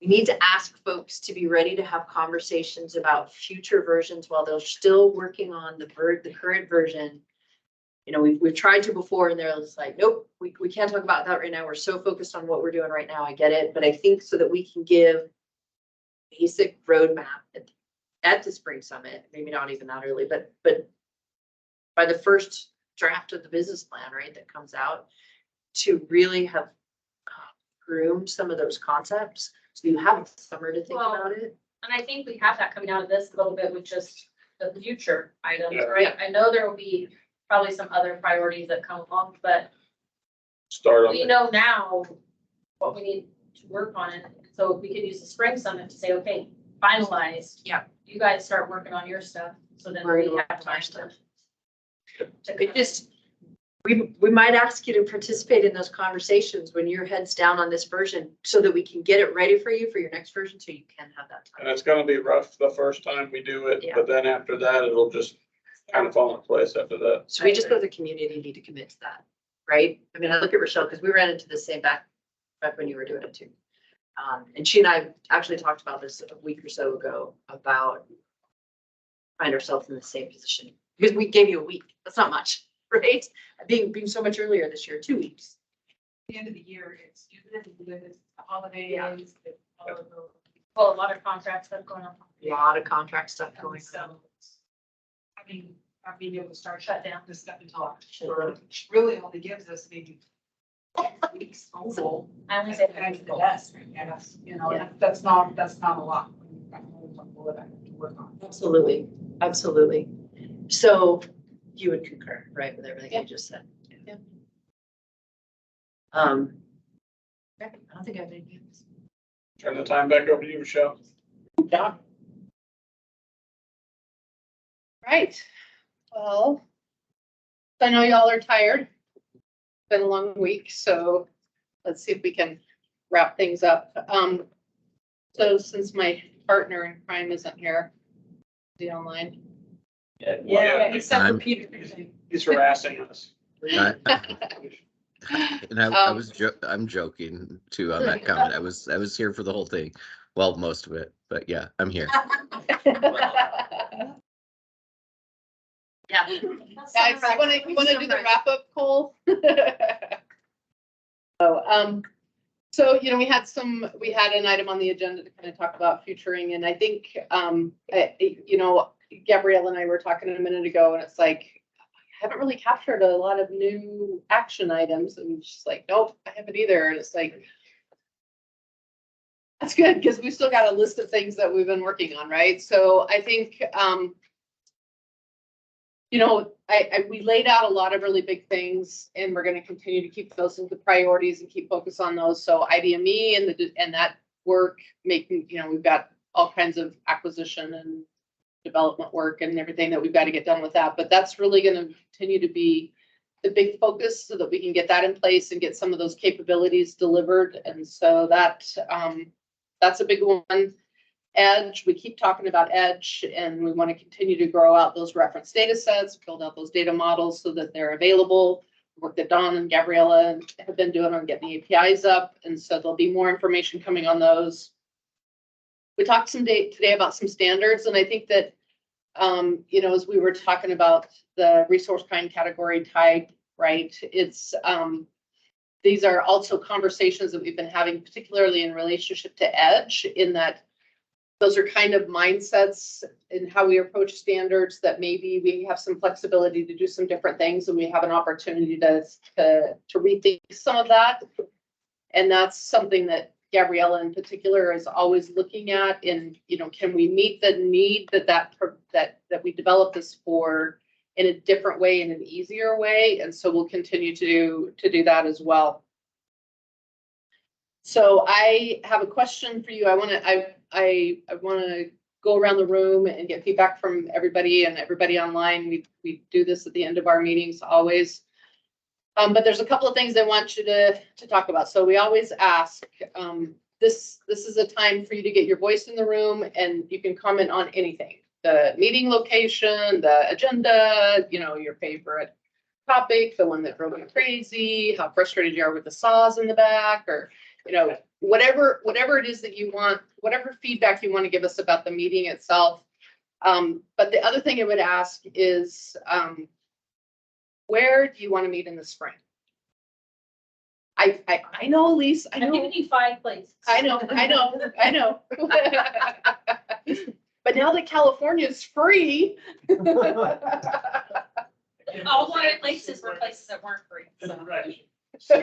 we need to ask folks to be ready to have conversations about future versions while they're still working on the current version. You know, we've tried to before and they're just like, nope, we can't talk about that right now. We're so focused on what we're doing right now. I get it. But I think so that we can give basic roadmap at the spring summit, maybe not even that early, but by the first draft of the business plan, right, that comes out, to really have groomed some of those concepts. So you have a summer to think Well, about it. And I think we have that coming out of this a little bit with just the future items, Yeah. right? I know there will be probably some other priorities that come along, but Start on we it. know now what we need to work on it. So we could use the spring summit to say, okay, finalized. Yeah. You guys start working on your stuff, so then We're we gonna have work on our time stuff. to. We just, we might ask you to participate in those conversations when your head's down on this version so that we can get it ready for you for your next version, so you can have that And time. it's gonna be rough the first time we do it, Yeah. but then after that, it'll just kind of fall in place after that. So we just as a community need to commit to that, right? I mean, I look at Rochelle, because we ran into the same back when you were doing it too. And she and I actually talked about this a week or so ago about find ourselves in the same position, because we gave you a week. That's not much, right? Being so much earlier this year, 2 weeks. The end of the year, it's holidays, all of those. Well, a lot of contract stuff going on. A lot of contract stuff going on. So, I mean, not being able to start shut down this stuff until Sure. October, which really only gives us maybe weeks total. I only say. Back to the desk, yes, you know, Yeah. that's not a lot. When you've got multiple that I have to work on. Absolutely, absolutely. So you would concur, right, with everything you just said? Yeah. Okay, I don't think I have anything else. Turn the time back over to you, Michelle. Done. Right, well, I know y'all are tired. Been a long week, so let's see if we can wrap things up. So since my partner in crime isn't here, is he online? Yeah. Except for I'm- Peter. He's harassing us. And I Um, was I'm joking too on that comment. I was here for the whole thing. Well, most of it, but yeah, I'm here. Yeah. Guys, you wanna do the wrap up, Cole? So, you know, we had an item on the agenda to kind of talk about futuring, and I think, you know, Gabrielle and I were talking a minute ago, and it's like, I haven't really captured a lot of new action items, and she's like, nope, I haven't either, and it's like, that's good, because we still got a list of things that we've been working on, right? So I think, you know, we laid out a lot of really big things, and we're going to continue to keep those as the priorities and keep focus on those. So IDME and that work making, you know, we've got all kinds of acquisition and development work and everything that we've got to get done with that. But that's really going to continue to be the big focus so that we can get that in place and get some of those capabilities delivered. And so that's a big one. Edge, we keep talking about Edge, and we want to continue to grow out those reference data sets, build out those data models so that they're available. Work that Dawn and Gabriella have been doing on getting the APIs up, and so there'll be more information coming on those. We talked today about some standards, and I think that, you know, as we were talking about the resource kind category type, right? It's these are also conversations that we've been having, particularly in relationship to Edge, in that those are kind of mindsets in how we approach standards that maybe we have some flexibility to do some different things, and we have an opportunity to rethink some of that. And that's something that Gabriella in particular is always looking at in, you know, can we meet the need that we develop this for in a different way, in an easier way? And so we'll continue to do that as well. So I have a question for you. I want to go around the room and get feedback from everybody and everybody online. We do this at the end of our meetings always. But there's a couple of things I want you to talk about. So we always ask, this is a time for you to get your voice in the room, and you can comment on anything. The meeting location, the agenda, you know, your favorite topic, the one that drove you crazy, how frustrated you are with the saws in the back, or you know, whatever it is that you want, whatever feedback you want to give us about the meeting itself. But the other thing I would ask is, where do you want to meet in the spring? I know, Elise, I I'm know. giving you 5 places. I know. But now that California is free. All my places were places that weren't free, so.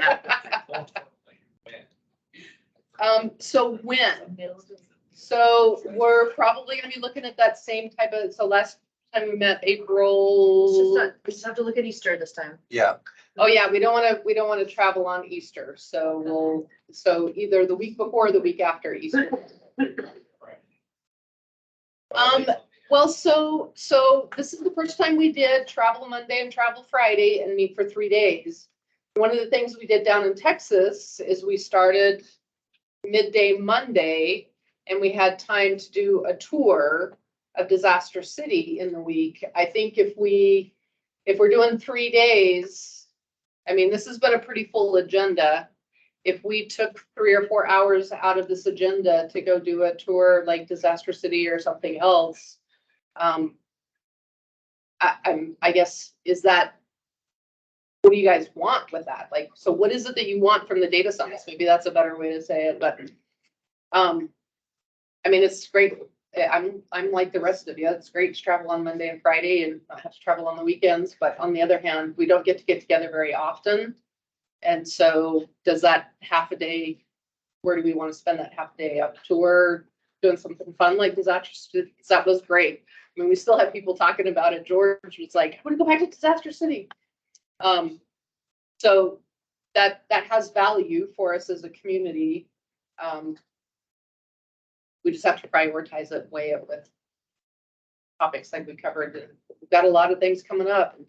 Right. So when? So we're probably gonna be looking at that same type of, so last time we met April. We just have to look at Easter this time. Yeah, Oh, yeah, we don't wanna travel on Easter, so so either the week before or the week after Easter. Well, so this is the first time we did travel Monday and travel Friday and meet for 3 days. One of the things we did down in Texas is we started midday Monday and we had time to do a tour of Disaster City in the week. I think if we're doing 3 days, I mean, this has been a pretty full agenda. If we took 3 or 4 hours out of this agenda to go do a tour like Disaster City or something else, I guess, is that, what do you guys want with that? Like, so what is it that you want from the data science? Maybe that's a better way to say it, but, I mean, it's great. I'm like the rest of you. It's great to travel on Monday and Friday and not have to travel on the weekends. But on the other hand, we don't get together very often. And so does that half a day, where do we want to spend that half a day? Up tour, doing something fun like Disaster City? That was great. I mean, we still have people talking about it. George was like, I want to go back to Disaster City. So that has value for us as a community. We just have to prioritize it, weigh it with topics like we covered. We've got a lot of things coming up.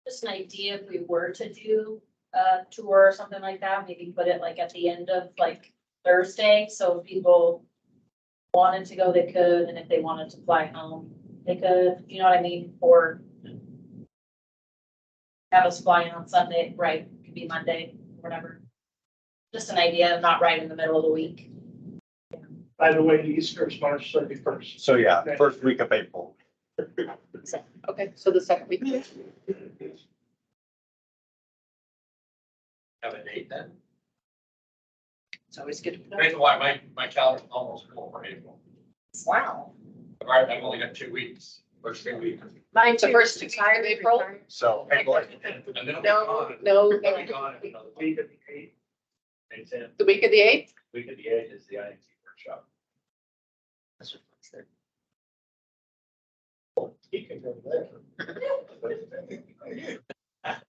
Just an idea, if we were to do a tour or something like that, maybe put it like at the end of like Thursday, so if people wanted to go, they could, and if they wanted to fly home, they could, you know what I mean? Or have us flying on Sunday, right, could be Monday, whatever. Just an idea, not right in the middle of the week. By the way, Easter is March 31st. so yeah, first week of April. Okay, so the second week. Have a date then? It's always good to know. Reason why my calendar's almost full for April. Wow. I've only got 2 weeks, first 3 weeks. Mine The too. first 2 weeks of April? So April, And then No. I'll be gone in another Week of the 8th. May 10th. The week of the 8th? Week of the 8th is the INT workshop. You can go there.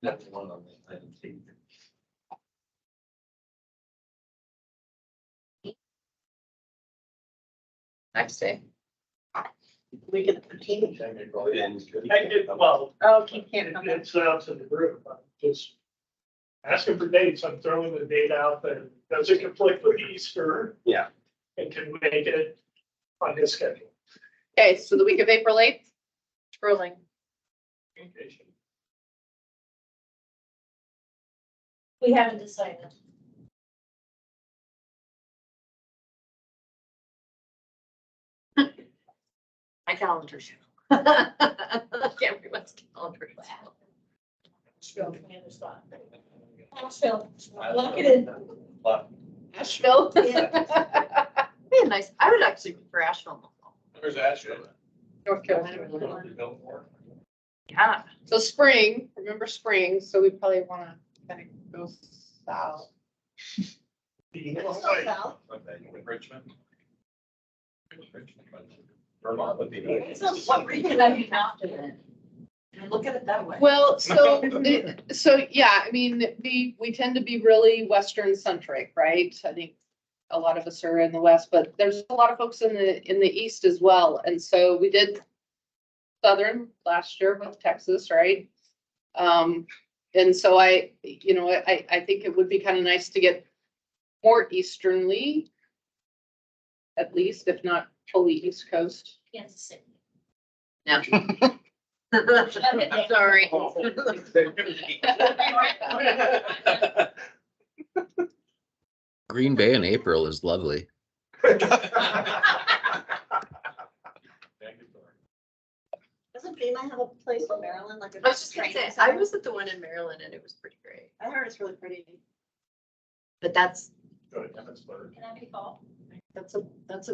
That's one on the INT. Next day. Week of the 15th. Well, Oh, Keith can't come in. it's out to the group. I'm just asking for dates. I'm throwing the date out there. Does it conflict with Easter? Yeah. And can make it on his schedule. Okay, so the week of April 8th? Scrolling. Communication. We haven't decided. My calendar show. Everyone's calendar. Asheville, lock it in. Asheville? Be a nice, I would actually prefer Asheville. Where's Asheville? North Carolina. Yeah. So spring, remember spring, so we probably want to kind of go south. Richmond. Vermont would be nice. So what region have you not doing? And look at it that way. Well, so, yeah, I mean, we tend to be really Western centric, right? I think a lot of us are in the West, but there's a lot of folks in the East as well. And so we did Southern last year with Texas, right? And so I think it would be kind of nice to get more easternly, at least, if not fully East Coast. Kansas City. No. Sorry. Green Bay in April is lovely. Doesn't FEMA have a place in Maryland, like? I was just gonna say, I was at the one in Maryland and it was pretty great, I heard it's really pretty. but that's, Go to Emmitsburg. Can that be fall? that's a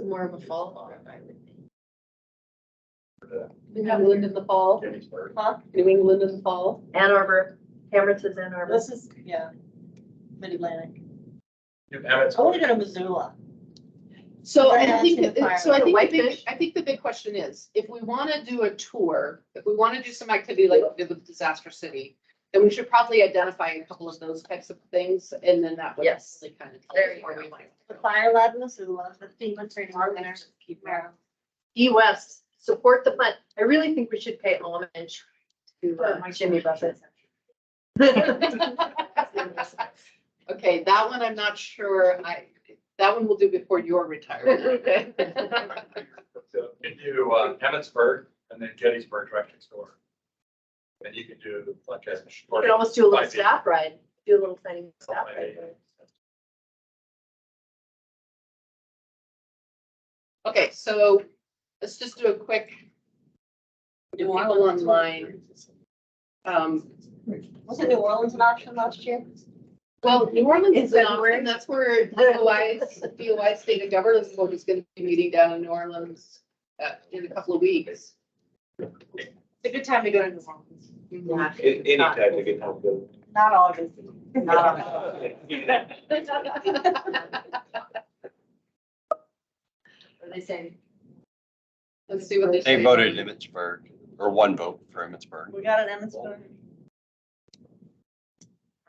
more of a fall one, I would think. New England in the fall, Gettysburg. Huh? New England in the fall. Ann Arbor, Hamilton's Ann Arbor. This is, yeah, Mid-Atlantic. Emmitsburg. I want to go to Missoula. So Right I now, think, it's in the fire. so I think, the big, Whitefish? I think the big question is, if we want to do a tour, if we want to do some activity like we did with Disaster City, then we should probably identify a couple of those types of things, and then that would Yes. really kind of. There you where go. we might- The Fire Lab Missoula, the FEMA training center. Maryland. E-West, support the fund. I really think we should pay homage to Jimmy Buffett. Okay, that one I'm not sure, that one we'll do before your retirement. Okay. So you do Emmitsburg and then Gettysburg right next door. And you can do like a You short. could almost do a little 5 days. staff ride, do a little tiny staff ride. Okay, so let's just do a quick. Do people online. Wasn't New Orleans an option last year? Well, New Orleans In is an February? option, that's where DOI State and Governance Board is gonna be meeting down in New Orleans in a couple of weeks. It's a good time to go to New Orleans. Yeah. Anytime to get home good. Not August. Not August. What are they saying? Let's see what they say. They voted Emmitsburg, or one vote for Emmitsburg. We got an Emmitsburg.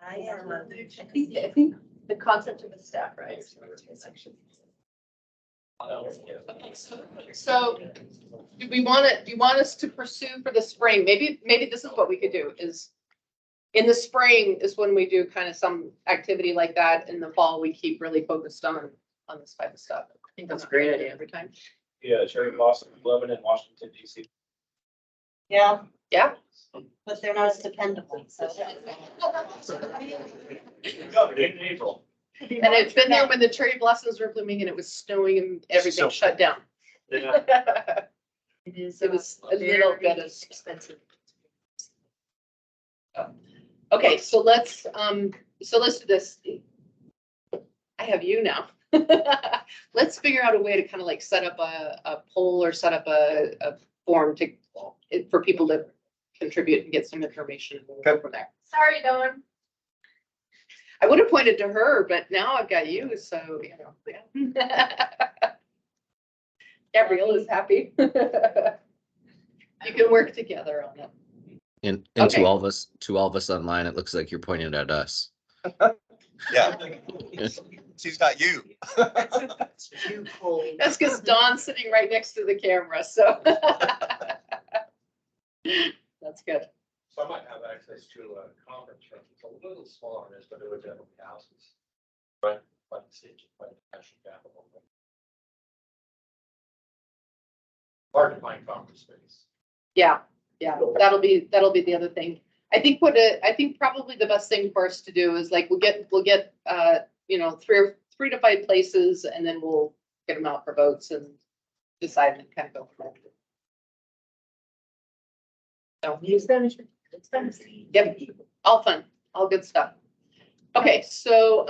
I am. I think the concept of a staff ride is actually. So, do you want us to pursue for the spring? Maybe this is what we could do is. In the spring is when we do kind of some activity like that. In the fall, we keep really focused on this type of stuff. I think that's a great idea every time. Yeah, Sherry Boston, Lebanon, Washington, DC. Yeah, Yeah. but they're not as dependable, so. No, in April. And it's been there when the cherry blossoms were blooming and it was snowing and everything So- shut down. Yeah. It was a little bit of. Expensive. Okay, so let's do this. I have you now. Let's figure out a way to kind of like set up a poll or set up a form for people to contribute and get some information and we'll go from there. Sorry, Dawn. I would have pointed to her, but now I've got you, so, you know. Yeah. Gabrielle is happy. You can work together on it. And Okay. to all of us online, it looks like you're pointing at us. Yeah. She's got you. You pull. That's because Dawn's sitting right next to the camera, so. That's good. So I might have access to a conference room. It's a little smaller than this, but it would definitely be houses. Right, like the city, like the national capital. Hard to find conference space. Yeah, that'll be the other thing. I think I think probably the best thing for us to do is like, we'll get, you know, 3 to 5 places and then we'll get them out for votes and decide and kind of go from there. So, Use Spanish. Spanish. yep, all fun, all good stuff. Okay, so,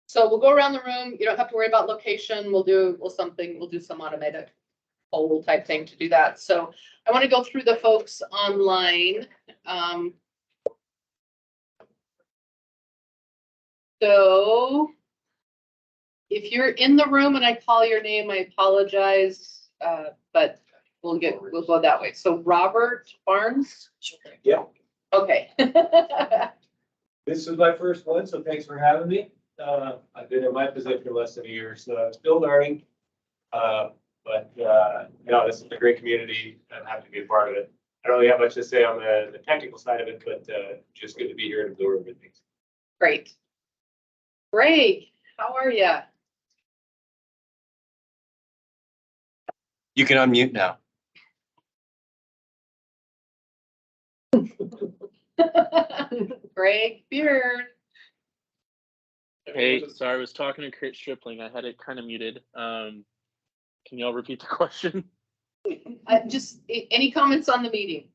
so we'll go around the room. You don't have to worry about location. We'll do some automated poll type thing to do that. So I want to go through the folks online. So if you're in the room and I call your name, I apologize, but we'll go that way. So Robert Barnes? Yeah. Okay. This is my first one, so thanks for having me. I've been in my position for less than a year, so I'm still learning. But you know, this is a great community. I'm happy to be a part of it. I don't really have much to say on the technical side of it, but just good to be here and absorb everything. Great. Greg, how are you? You can unmute now. Greg Beard. Hey, sorry, I was talking to Kurt Stripling. I had it kind of muted. Can y'all repeat the question? Just any comments on the meeting?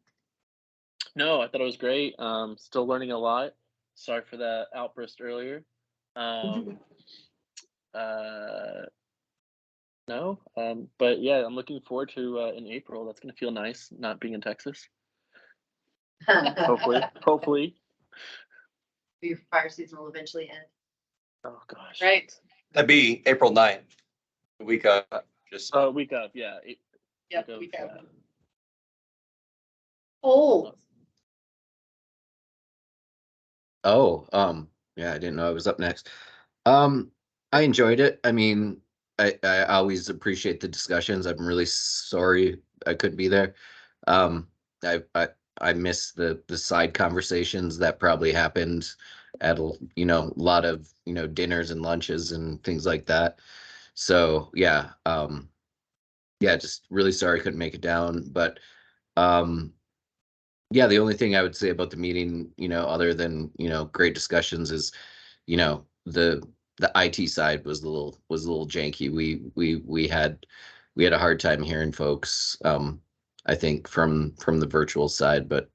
No, I thought it was great. Still learning a lot. Sorry for that outburst earlier. No, but yeah, I'm looking forward to in April. That's gonna feel nice, not being in Texas. Hopefully. Your fire season will eventually end. Oh gosh. Right. That'd be April 9th, the week of, just. Week of, yeah. Yep, week of, we have. yeah. Oh, Oh, yeah, I didn't know I was up next. I enjoyed it. I mean, I always appreciate the discussions. I'm really sorry I couldn't be there. I I miss the side conversations that probably happened at a lot of dinners and lunches and things like that. So yeah, yeah, just really sorry I couldn't make it down. But um, yeah, the only thing I would say about the meeting, other than great discussions, is the IT side was a little janky. We had a hard time hearing folks. I think from the virtual side, but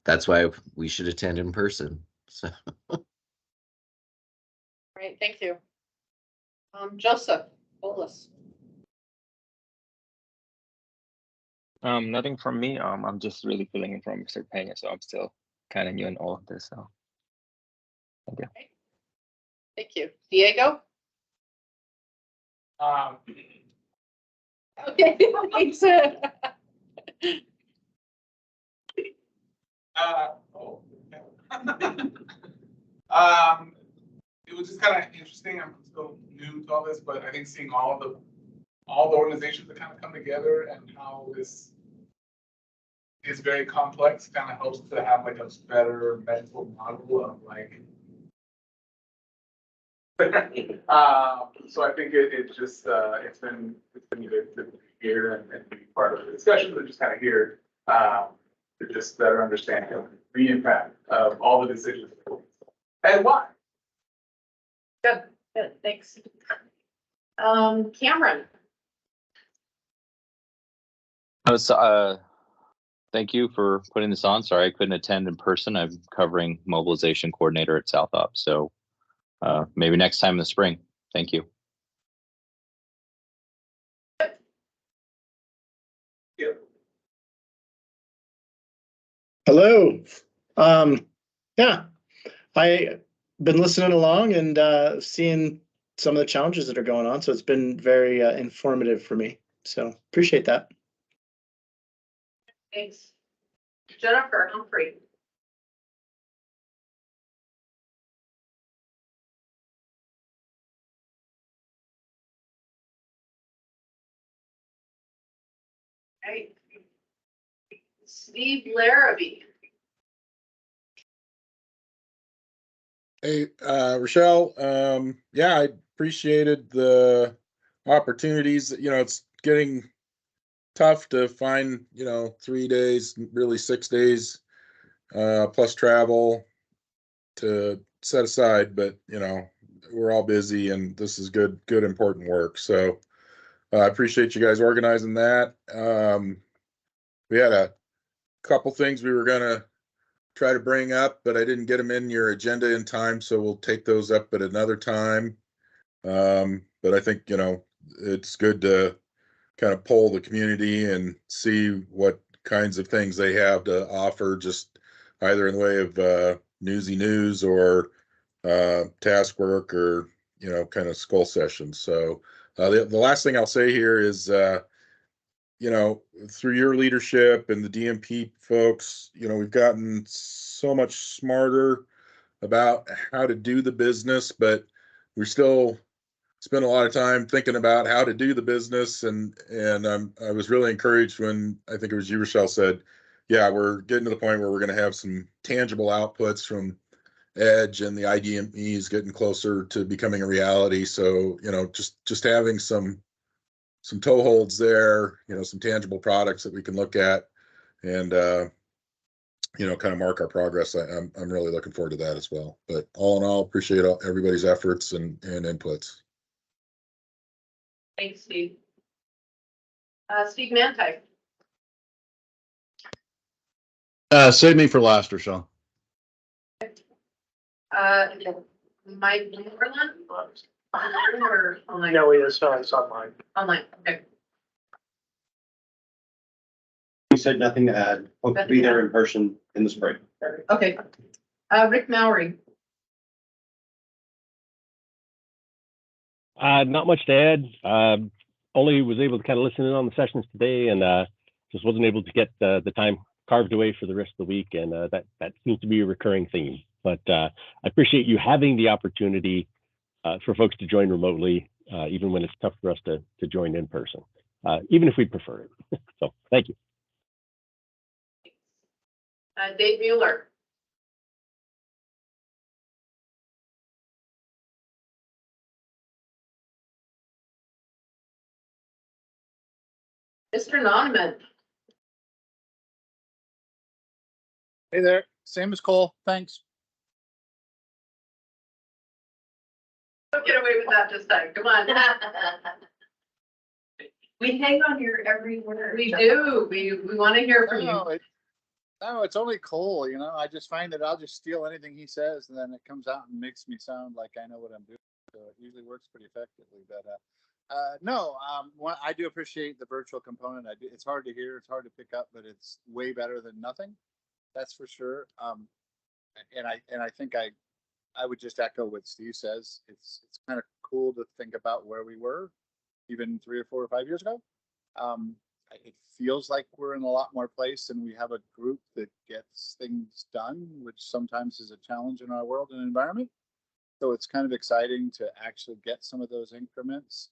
that's why we should attend in person. So right, thank you. Joseph Bolus. Nothing from me. I'm just really filling in from Mr. Pena, so I'm still kind of new in all of this. So, thank you. Thank you. Diego? Okay, thanks. It was just kind of interesting. I'm still new to all this, but I think seeing all the organizations that kind of come together and how this is very complex kind of helps to have like a better mental model of like. So I think it just it's been either to hear and be part of the discussion, but just kind of hear to just better understand the impact of all the decisions and why. Good, thanks. Cameron? Thank you for putting this on. Sorry I couldn't attend in person. I'm covering mobilization coordinator at South Op, so maybe next time in the spring. Thank you. Hello. Yeah, I've been listening along and seeing some of the challenges that are going on. So it's been very informative for me. So appreciate that. Thanks. Jennifer Humphrey? Right. Steve Larrabee? Hey, Rochelle, yeah, I appreciated the opportunities. It's getting tough to find, 3 days, really 6 days, plus travel to set aside, but, we're all busy and this is good, important work. So I appreciate you guys organizing that. We had a couple things we were gonna try to bring up, but I didn't get them in your agenda in time, so we'll take those up at another time. But I think, it's good to kind of poll the community and see what kinds of things they have to offer, just either in the way of newsy news or task work or, kind of skull sessions. So the last thing I'll say here is, through your leadership and the DMP folks, we've gotten so much smarter about how to do the business, but we still spend a lot of time thinking about how to do the business. And I was really encouraged when I think it was you, Rochelle, said, yeah, we're getting to the point where we're going to have some tangible outputs from Edge and the IDME is getting closer to becoming a reality. So, just having some toeholds there, some tangible products that we can look at and kind of mark our progress. I'm really looking forward to that as well. But all in all, appreciate everybody's efforts and inputs. Thanks, Steve. Steve Manti. Save me for last, Rochelle. Mike Moreland? Or online? No, it's online. Online, okay. You said nothing to add. Hope to be there in person in the spring. Okay. Rick Mowry. Not much to add. Only was able to kind of listen in on the sessions today, and just wasn't able to get the time carved away for the rest of the week, and that seems to be a recurring theme. But I appreciate you having the opportunity for folks to join remotely, even when it's tough for us to join in person, even if we prefer it. So thank you. Dave Mueller. Mr. Noneman. Hey there, same as Cole, thanks. Don't get away with that this time, come on. We hang on your every word. We do, we want to hear from you. No, it's only Cole, I just find that I'll just steal anything he says and then it comes out and makes me sound like I know what I'm doing. So it usually works pretty effectively, but I do appreciate the virtual component. It's hard to hear, it's hard to pick up, but it's way better than nothing. That's for sure. And I think I would just echo what Steve says. It's kind of cool to think about where we were even 3 or 4 or 5 years ago. It feels like we're in a lot more place and we have a group that gets things done, which sometimes is a challenge in our world and environment. So it's kind of exciting to actually get some of those increments.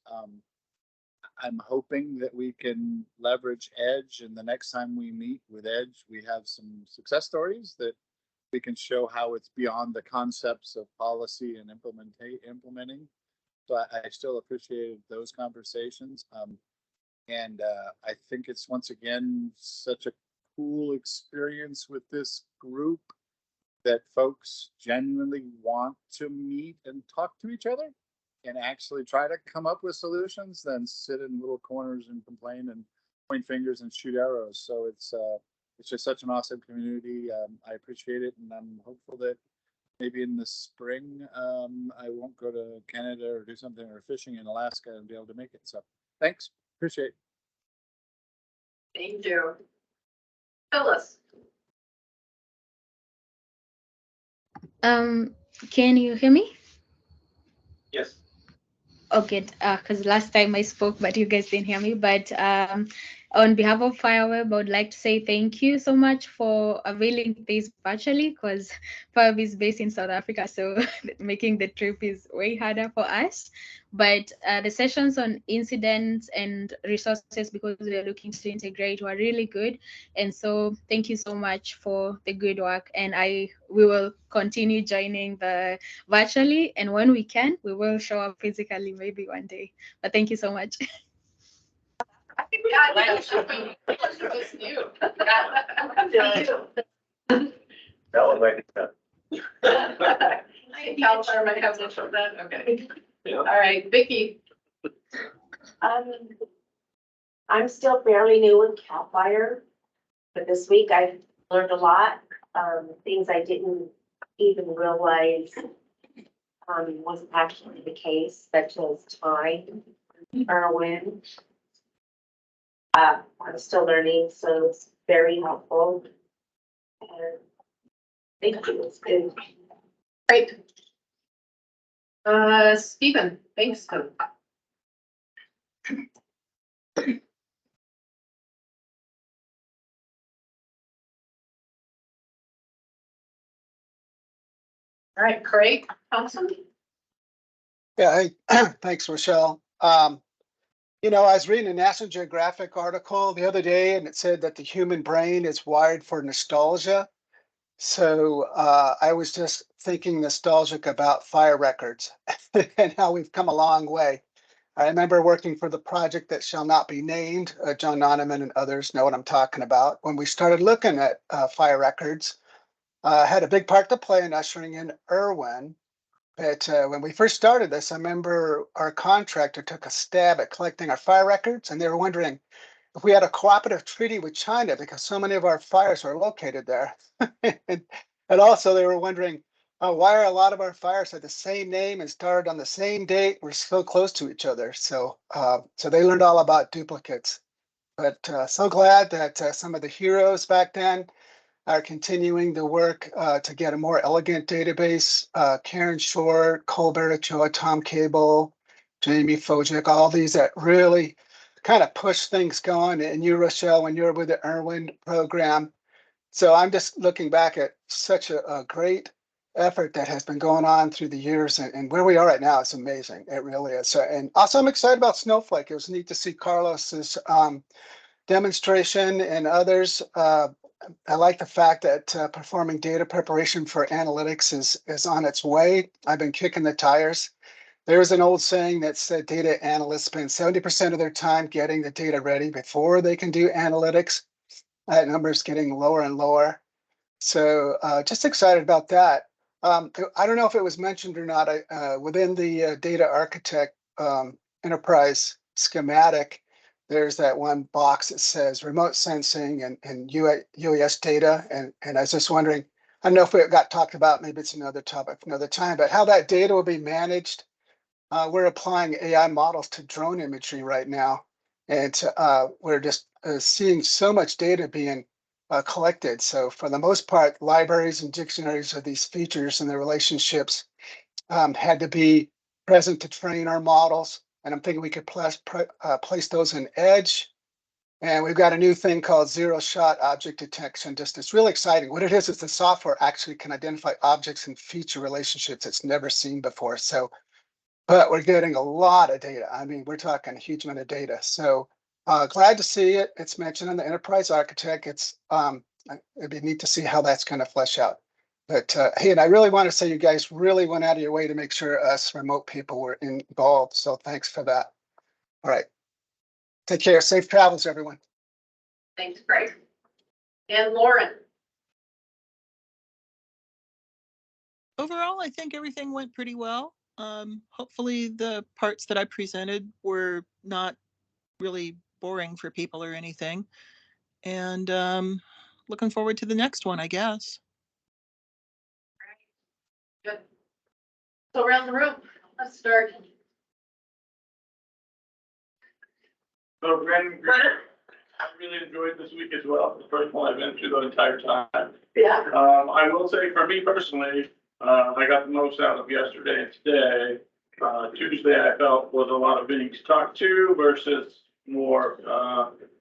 I'm hoping that we can leverage Edge, and the next time we meet with Edge, we have some success stories that we can show how it's beyond the concepts of policy and implementing. So I still appreciated those conversations. And I think it's once again such a cool experience with this group that folks genuinely want to meet and talk to each other and actually try to come up with solutions than sit in little corners and complain and point fingers and shoot arrows. So it's just such an awesome community. I appreciate it, and I'm hopeful that maybe in the spring I won't go to Canada or do something or fishing in Alaska and be able to make it. So thanks, appreciate it. Thank you. Phyllis. Can you hear me? Yes. Okay, because last time I spoke, but you guys didn't hear me. But on behalf of FireWeb, I would like to say thank you so much for availing this virtually, because FireWeb is based in South Africa, so making the trip is way harder for us. But the sessions on incidents and resources, because we are looking to integrate, were really good. And so thank you so much for the good work. And we will continue joining the virtually. And when we can, we will show up physically maybe one day. But thank you so much. All right, Vicki. I'm still fairly new with CAL FIRE, but this week I've learned a lot. Things I didn't even realize wasn't actually the case, such as time, IRWIN. I'm still learning, so it's very helpful. And thank you, it's good. Great. Stephen, thanks. All right, Craig Thompson. Yeah, hey, thanks, Rochelle. I was reading a National Geographic article the other day, and it said that the human brain is wired for nostalgia. So I was just thinking nostalgic about fire records and how we've come a long way. I remember working for the project that shall not be named. John Noneman and others know what I'm talking about. When we started looking at fire records, had a big part to play in ushering in IRWIN. But when we first started this, I remember our contractor took a stab at collecting our fire records, and they were wondering if we had a cooperative treaty with China because so many of our fires are located there. and also they were wondering why are a lot of our fires had the same name and started on the same date? We're so close to each other. So so they learned all about duplicates. But so glad that some of the heroes back then are continuing the work to get a more elegant database. Karen Short, Colbert Ochoa, Tom Cable, Jamie Fojic, all these that really kind of push things going. And you, Rochelle, when you were with the IRWIN program. So I'm just looking back at such a great effort that has been going on through the years, and where we are right now is amazing. It really is. So, and also I'm excited about Snowflake. It was neat to see Carlos's demonstration and others. I like the fact that performing data preparation for analytics is on its way. I've been kicking the tires. There's an old saying that said data analysts spend 70% of their time getting the data ready before they can do analytics. That number is getting lower and lower. So just excited about that. I don't know if it was mentioned or not, within the data architect enterprise schematic, there's that one box that says remote sensing and UAS data. And I was just wondering, I don't know if it got talked about, maybe it's another topic, another time, but how that data will be managed. We're applying AI models to drone imagery right now. And we're just seeing so much data being collected. So for the most part, libraries and dictionaries of these features and their relationships had to be present to train our models. And I'm thinking we could place those in Edge. And we've got a new thing called zero shot object detection. Just it's really exciting. What it is the software actually can identify objects and feature relationships it's never seen before. So, but we're getting a lot of data. I mean, we're talking a huge amount of data. So glad to see it. It's mentioned in the enterprise architect. It's it'd be neat to see how that's going to flesh out. But hey, and I really want to say you guys really went out of your way to make sure us remote people were involved. So thanks for that. All right. Take care. Safe travels, everyone. Thanks, Greg. And Lauren. Overall, I think everything went pretty well. Hopefully the parts that I presented were not really boring for people or anything. And looking forward to the next one, I guess. Good. So around the room, let's start. So Brandon, I really enjoyed this week as well. The first one I've been through the entire time. Yeah. I will say for me personally, I got the most out of yesterday and today. Tuesday I felt was a lot of being talked to versus more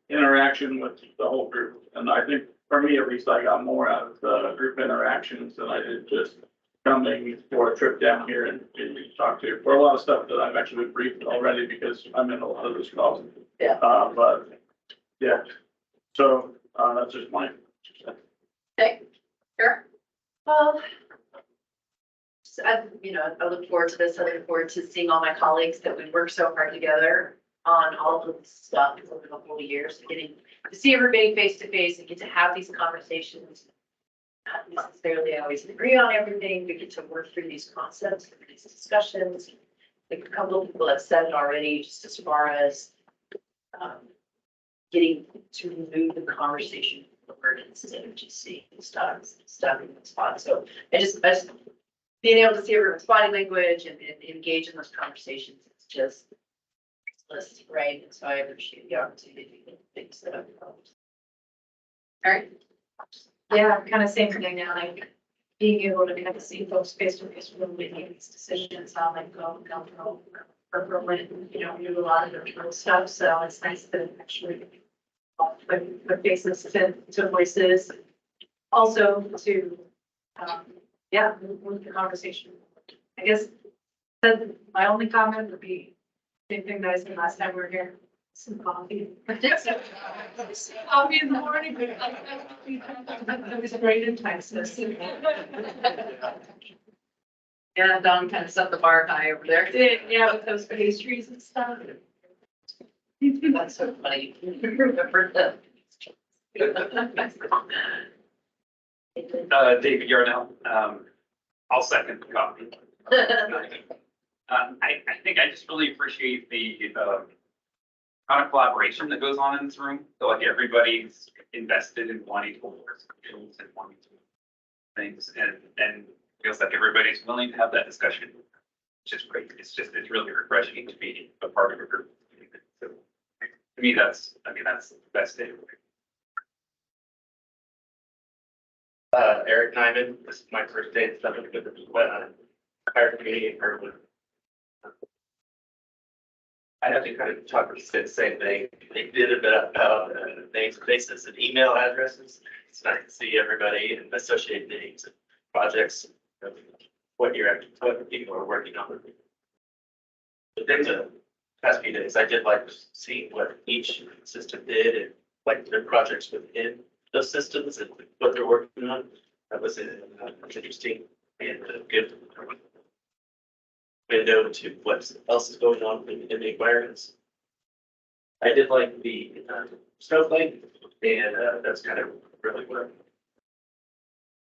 interaction with the whole group. And I think for me at least, I got more out of the group interactions than I did just coming for a trip down here and talk to for a lot of stuff that I've actually briefed already because I'm in a lot of those calls. Yeah. But yeah, so that's just my 2 cents. Okay, sure. Well, I look forward to this. I look forward to seeing all my colleagues that we've worked so hard together on all of this stuff over the whole years, getting to see everybody face to face and get to have these conversations. Not necessarily always agree on everything. We get to work through these concepts, through these discussions. Like a couple of people have said it already, just as far as getting to move the conversation forward instead of just seeing stuff in the spot. So I just being able to see everyone's body language and engage in those conversations, it's just right. And so I appreciate the opportunity to things that I've developed. All right. Yeah, kind of same thing now, like being able to kind of see folks face to face when making these decisions, how they go through do a lot of the real stuff. So it's nice to actually put faces to voices. Also to, move the conversation. I guess my only comment would be same thing that I said last time we were here. Some coffee. Coffee in the morning. It was great in Texas. Yeah, Don kind of set the bar high over there. Yeah, with those pastries and stuff. That's so funny. Remember that. David Yarnell, I'll second the copy. I think I just really appreciate the kind of collaboration that goes on in this room. So like everybody's invested in wanting to work skills and wanting to do things, and feels like everybody's willing to have that discussion, which is great. It's really refreshing to be a part of a group. So to me, that's the best day. Eric Nyman, this is my first day at Summit with the hired me in Irwin. I have to kind of talk about the same thing. They did a bit about names, faces, and email addresses. It's nice to see everybody and associate names and projects, what people are working on. But then the past few days, I did like seeing what each system did and like their projects within those systems and what they're working on. That was interesting and good window to what else is going on in the environments. I did like the snowflake, and that's kind of really what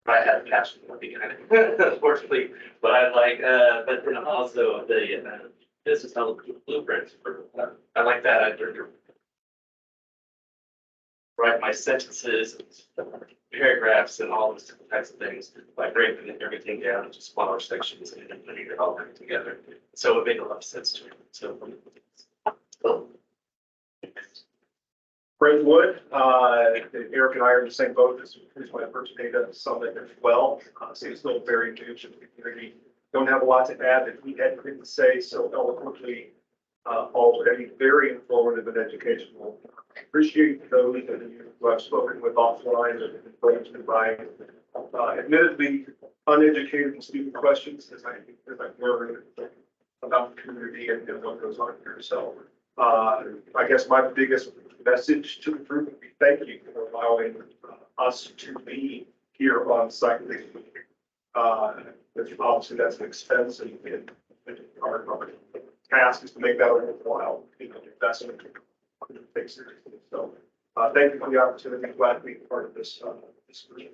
I had a passion for behind it, unfortunately. But I like, but then also the business blueprints for. I like that. I learned to write my sentences and paragraphs and all those different types of things by breaking everything down into smaller sections and then putting it all back together. So it made a lot of sense to me. So. Brent Wood, Eric and I are in the same boat. This is my first data summit as well. So it's still very new to the community. Don't have a lot to add that he had to say so eloquently. Already very informative and educational. Appreciate those that who I've spoken with offline and been by. Admittedly, uneducated and stupid questions as I've learned about the community and what goes on here. So I guess my biggest message to the group would be thank you for allowing us to be here on site. Obviously that's an expense and our task is to make that a worthwhile investment to take seriously. So thank you for the opportunity. Glad to be part of this group.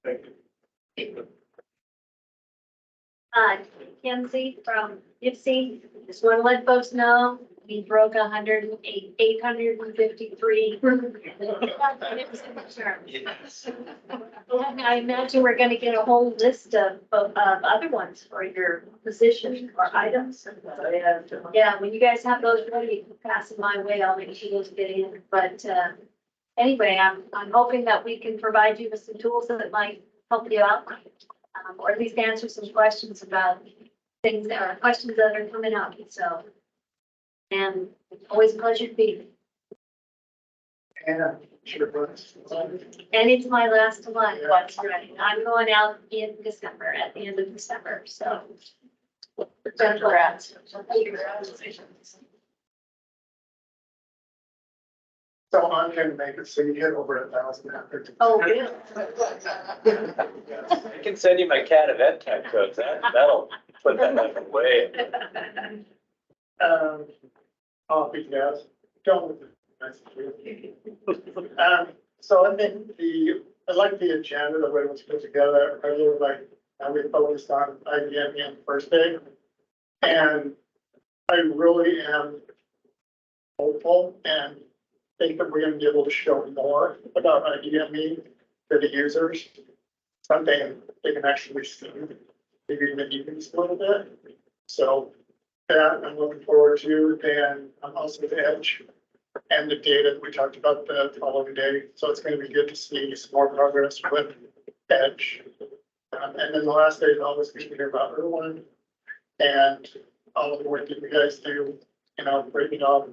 Thank you. Kenzie from Ipsy, just want to let folks know, we broke 853. I imagine we're gonna get a whole list of other ones for your position or items. Yeah, when you guys have those ready, pass them my way, I'll make sure those get in, but anyway, I'm hoping that we can provide you with some tools that might help you out. Or at least answer some questions about things that are questions that are coming up, so. And it's always a pleasure to be. And And it's my last one, that's right. I'm going out in December, at the end of December, so. Congrats. so I'm going to make it so you get over 1,000 after. Oh, yeah. I can send you my cat event time codes. That'll put that number away. I'll be guys. Go with it. So I think I like the agenda, the way it was put together. I really like how we focused on IBM in the first day. And I really am hopeful and think that we're going to be able to show more about IDME to the users. Someday they can actually see maybe the meetings a little bit. So that I'm looking forward to, and I'm also the Edge and the data that we talked about the following day. So it's going to be good to see some more progress with Edge. And then the last day is always going to hear about IRWIN and all of the work that you guys do, breaking up.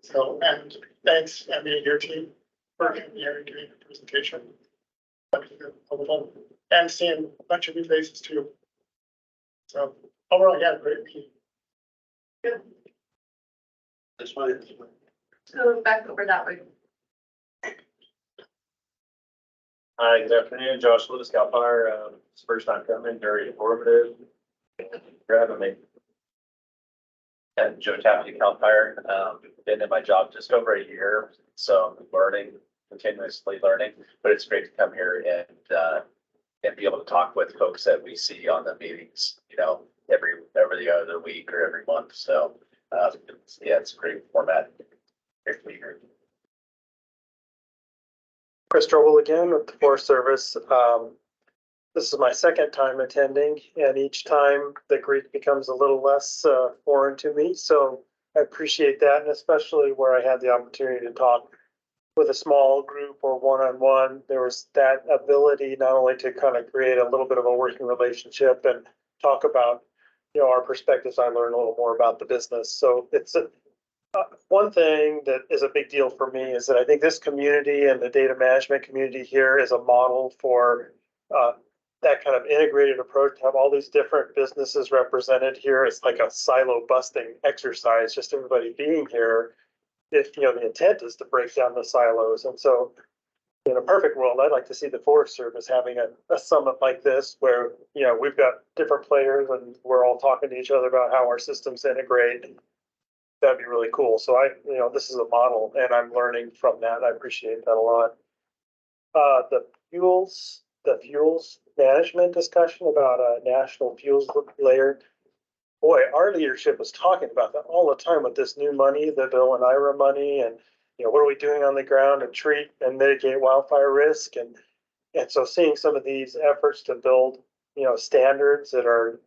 So, and thanks, Emmy and your team for coming here and doing the presentation. And seeing a bunch of new faces too. So overall, yeah, great meeting. Good. This way. Go back over that way. Hi, good afternoon, Josh Lewis, Cal Fire. It's first time coming, very informative. For having me. And Joe Taffy, Cal Fire, been in my job just over a year, so I'm learning, continuously learning, but it's great to come here and be able to talk with folks that we see on the meetings, you know, every other week or every month. So, yeah, it's a great format. Great to be here. Chris Strobel again with the Forest Service. This is my second time attending, and each time the Greek becomes a little less foreign to me. So I appreciate that, and especially where I had the opportunity to talk with a small group or one-on-one, there was that ability not only to kind of create a little bit of a working relationship and talk about, you know, our perspectives. I learned a little more about the business. So it's one thing that is a big deal for me is that I think this community and the data management community here is a model for that kind of integrated approach, to have all these different businesses represented here. It's like a silo busting exercise, just everybody being here. If, you know, the intent is to break down the silos. And so in a perfect world, I'd like to see the Forest Service having a summit like this where, you know, we've got different players and we're all talking to each other about how our systems integrate. That'd be really cool. So you know, this is a model and I'm learning from that. I appreciate that a lot. The fuels management discussion about a national fuels layer. Boy, our leadership was talking about that all the time with this new money, the Bill and IRA money, and, you know, what are we doing on the ground to treat and mitigate wildfire risk? And so seeing some of these efforts to build, you know, standards that are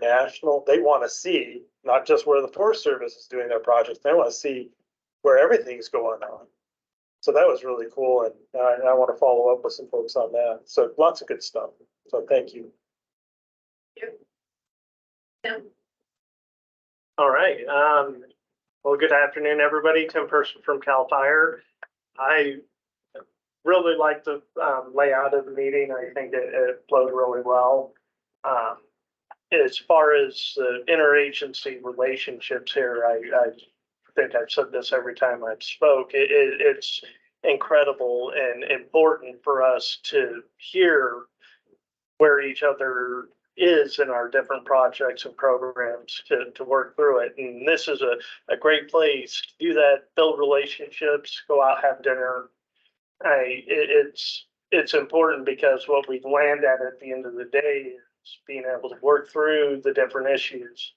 national, they want to see not just where the Forest Service is doing their projects, they want to see where everything's going on. So that was really cool, and I want to follow up with some folks on that. So lots of good stuff. So thank you. All right. Well, good afternoon, everybody. Tim Person from CAL FIRE. I really like the layout of the meeting. I think it flowed really well. As far as the interagency relationships here, I think I've said this every time I've spoke. It's incredible and important for us to hear where each other is in our different projects and programs to work through it. And this is a great place to do that, build relationships, go out, have dinner. It's important because what we land at the end of the day is being able to work through the different issues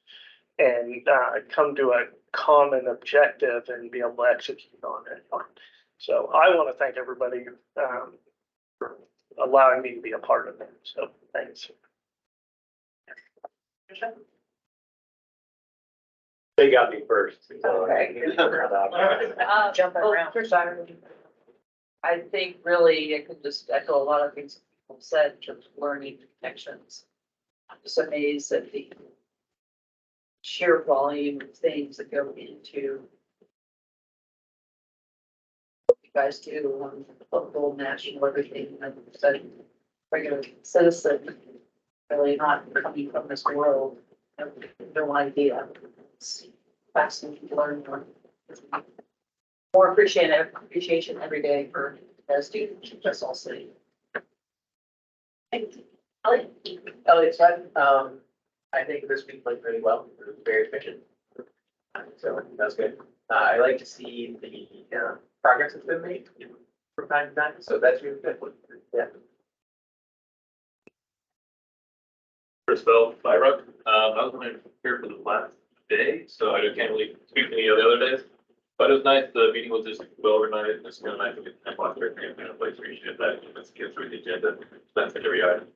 and come to a common objective and be able to execute on it. So I want to thank everybody for allowing me to be a part of it. So thanks. They got me first. Jump around. I think really I could just echo a lot of things people said in terms of learning connections. I'm just amazed at the sheer volume of things that go into what you guys do on local, national, everything. Like I said, regular citizen, really not coming from this world. I have no idea. It's fascinating to learn more appreciation every day for a student. That's all city. Elliot said, I think this week went really well. It was very efficient. So that's good. I like to see the progress that's been made from time to time. So that's really good. Yeah. Chris Bell, Byrock. I was only here for the last day, so I can't really speak to any of the other days. But it was nice. The meeting was just well organized. It's kind of nice to get time off there and kind of place where you should that. Let's get through the agenda. That's every item.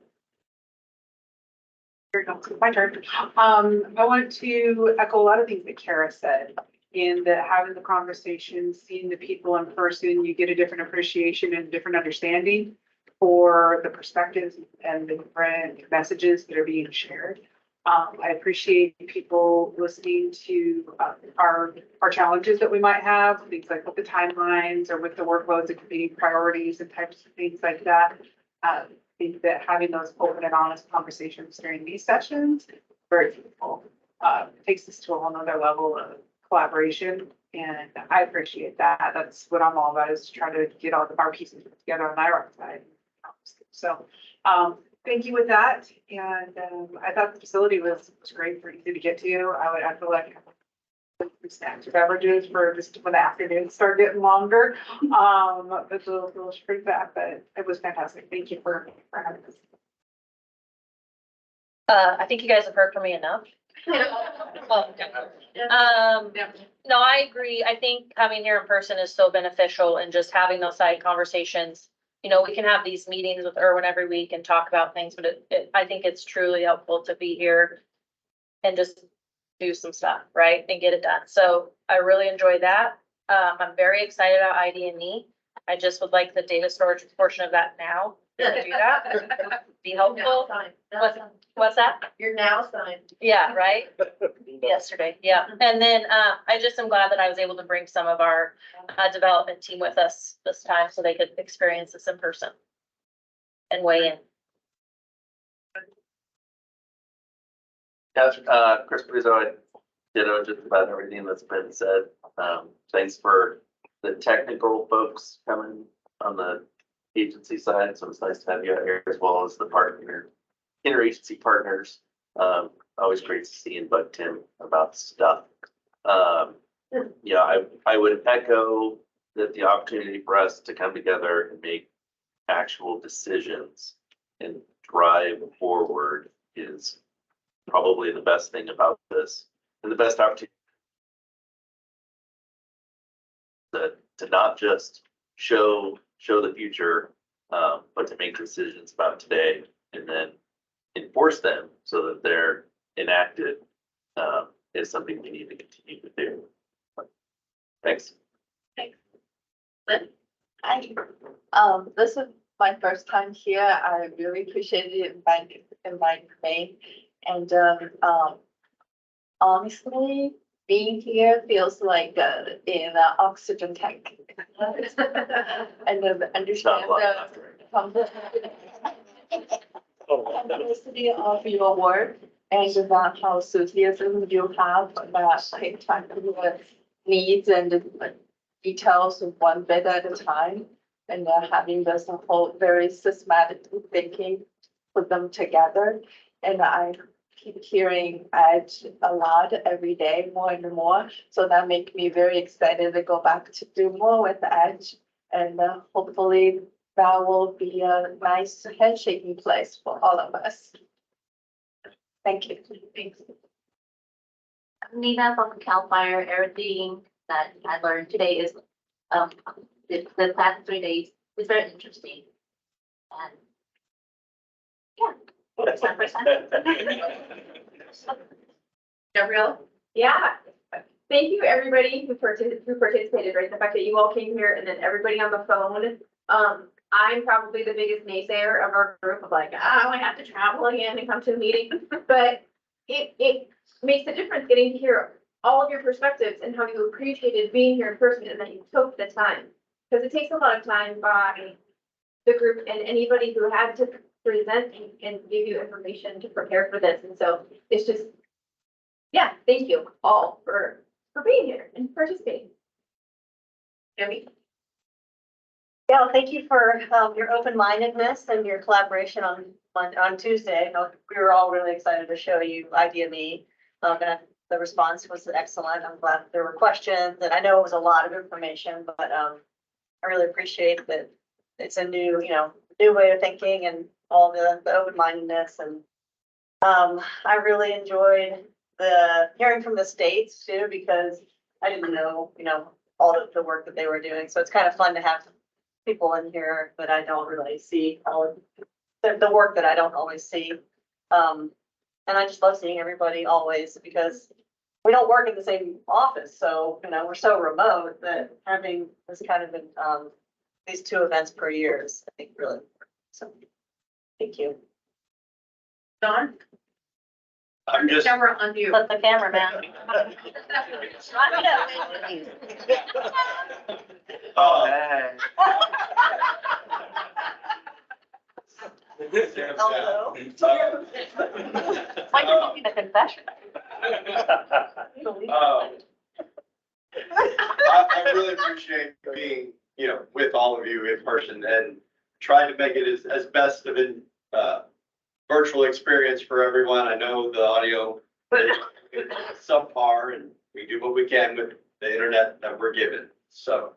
My turn. I want to echo a lot of things that Kara said. In that having the conversation, seeing the people in person, you get a different appreciation and different understanding for the perspectives and the different messages that are being shared. I appreciate people listening to our challenges that we might have, things like with the timelines or with the workloads and competing priorities and types of things like that. I think that having those open and honest conversations during these sessions, very fruitful. Takes us to a whole nother level of collaboration, and I appreciate that. That's what I'm all about, is to try to get all of our pieces together on the IRWIN side. So thank you with that. And I thought the facility was great for easy to get to. I feel like snacks or beverages for just when the afternoon start getting longer. It's a little straight back, but it was fantastic. Thank you for having us. I think you guys have heard from me enough. Oh, okay. No, I agree. I think coming here in person is so beneficial and just having those side conversations. You know, we can have these meetings with Irwin every week and talk about things, but I think it's truly helpful to be here and just do some stuff, right, and get it done. So I really enjoy that. I'm very excited about ID&E. I just would like the data storage portion of that now. Can we do that? Be helpful. What's that? You're now signed. Yeah, right? Yesterday, yeah. And then I just am glad that I was able to bring some of our development team with us this time so they could experience this in person and weigh in. Yes, Chris Pizzo, I ditto just about everything that's been said. Thanks for the technical folks coming on the agency side, so it's nice to have you out here as well as the partner, interagency partners. Always great to see and bug Tim about stuff. Yeah, I would echo that the opportunity for us to come together and make actual decisions and drive forward is probably the best thing about this, and the best opportunity to not just show the future, but to make decisions about today and then enforce them so that they're enacted, is something we need to continue to do. Thanks. Thanks. Lynn? Hi. This is my first time here. I really appreciate it inviting me. And honestly, being here feels like in an oxygen tank. And understand the complexity of your work and about how enthusiasm you have about taking time to the needs and details of one bit at a time, and having this whole very systematic thinking, put them together. And I keep hearing Edge a lot every day, more and more. So that makes me very excited to go back to do more with Edge. And hopefully that will be a nice handshaking place for all of us. Thank you. Thanks. I'm Nina from CAL FIRE. Everything that I learned today is the past 3 days is very interesting. And yeah, it's my first time. Gabrielle? Yeah. Thank you, everybody who participated, right? The fact that you all came here and then everybody on the phone. I'm probably the biggest naysayer of our group of like, I have to travel again and come to a meeting. But it makes a difference getting to hear all of your perspectives and how you appreciated being here in person and that you took the time. Because it takes a lot of time by the group and anybody who had to present and give you information to prepare for this. And so it's just, yeah, thank you all for being here and participating. Jamie? Yeah, well, thank you for your open-mindedness and your collaboration on Tuesday. We were all really excited to show you ID&E. And the response was excellent. I'm glad there were questions, and I know it was a lot of information, but I really appreciate that it's a new way of thinking and all the open-mindedness. And I really enjoyed the hearing from the states too, because I didn't know, all of the work that they were doing. So it's kind of fun to have people in here that I don't really see, all of the work that I don't always see. And I just love seeing everybody always, because we don't work in the same office. So, we're so remote that having this kind of these 2 events per year is, I think, really important. So thank you. Dawn? I'm just. Camera on you. Let the cameraman. Oh, Hello. Why did you do the confession? I really appreciate being, with all of you in person and trying to make it as best of an virtual experience for everyone. I know the audio is subpar, and we do what we can with the internet that we're given. So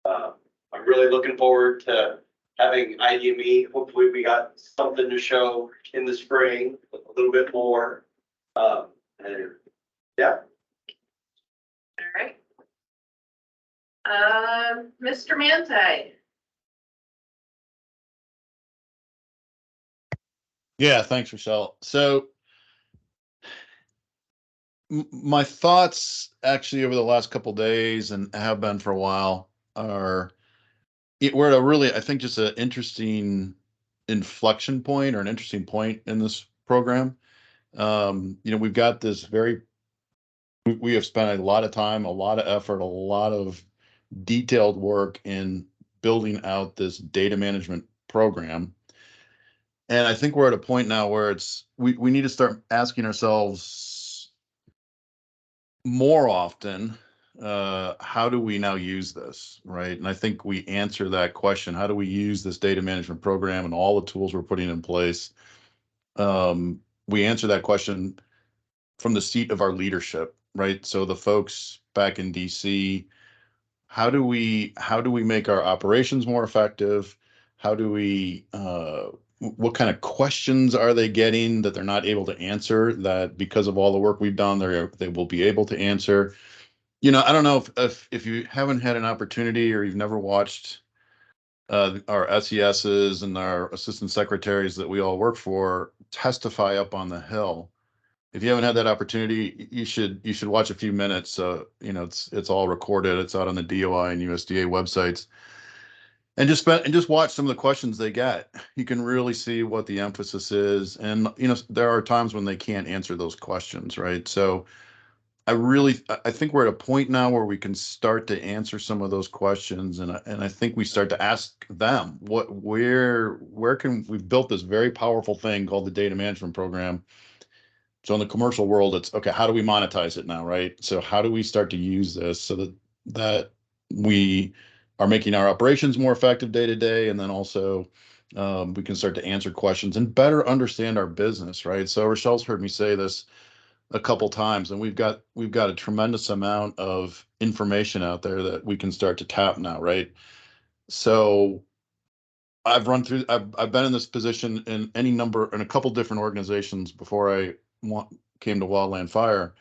I'm really looking forward to having IDME. Hopefully we got something to show in the spring, a little bit more. And yeah. All right. Mr. Manti. Yeah, thanks, Rochelle. So my thoughts actually over the last couple of days and have been for a while are we're at a really, I think, just an interesting inflection point or an interesting point in this program. We've got this we have spent a lot of time, a lot of effort, a lot of detailed work in building out this data management program. And I think we're at a point now where we need to start asking ourselves more often, how do we now use this, right? And I think we answer that question, how do we use this data management program and all the tools we're putting in place? We answer that question from the seat of our leadership, right? So the folks back in DC, how do we make our operations more effective? How do we, what kind of questions are they getting that they're not able to answer, that because of all the work we've done, they will be able to answer? I don't know if you haven't had an opportunity or you've never watched our SESs and our assistant secretaries that we all work for testify up on the Hill. If you haven't had that opportunity, you should watch a few minutes. It's all recorded. It's out on the DOI and USDA websites, and just watch some of the questions they get. You can really see what the emphasis is, and there are times when they can't answer those questions, right? So I think we're at a point now where we can start to answer some of those questions, and I think we start to ask them where we've built this very powerful thing called the data management program. So in the commercial world, it's okay, how do we monetize it now, right? So how do we start to use this so that we are making our operations more effective day to day, and then also we can start to answer questions and better understand our business, right? So Rochelle's heard me say this a couple times, and we've got a tremendous amount of information out there that we can start to tap now, right? So I've been in this position in a couple different organizations before I came to Wildland Fire.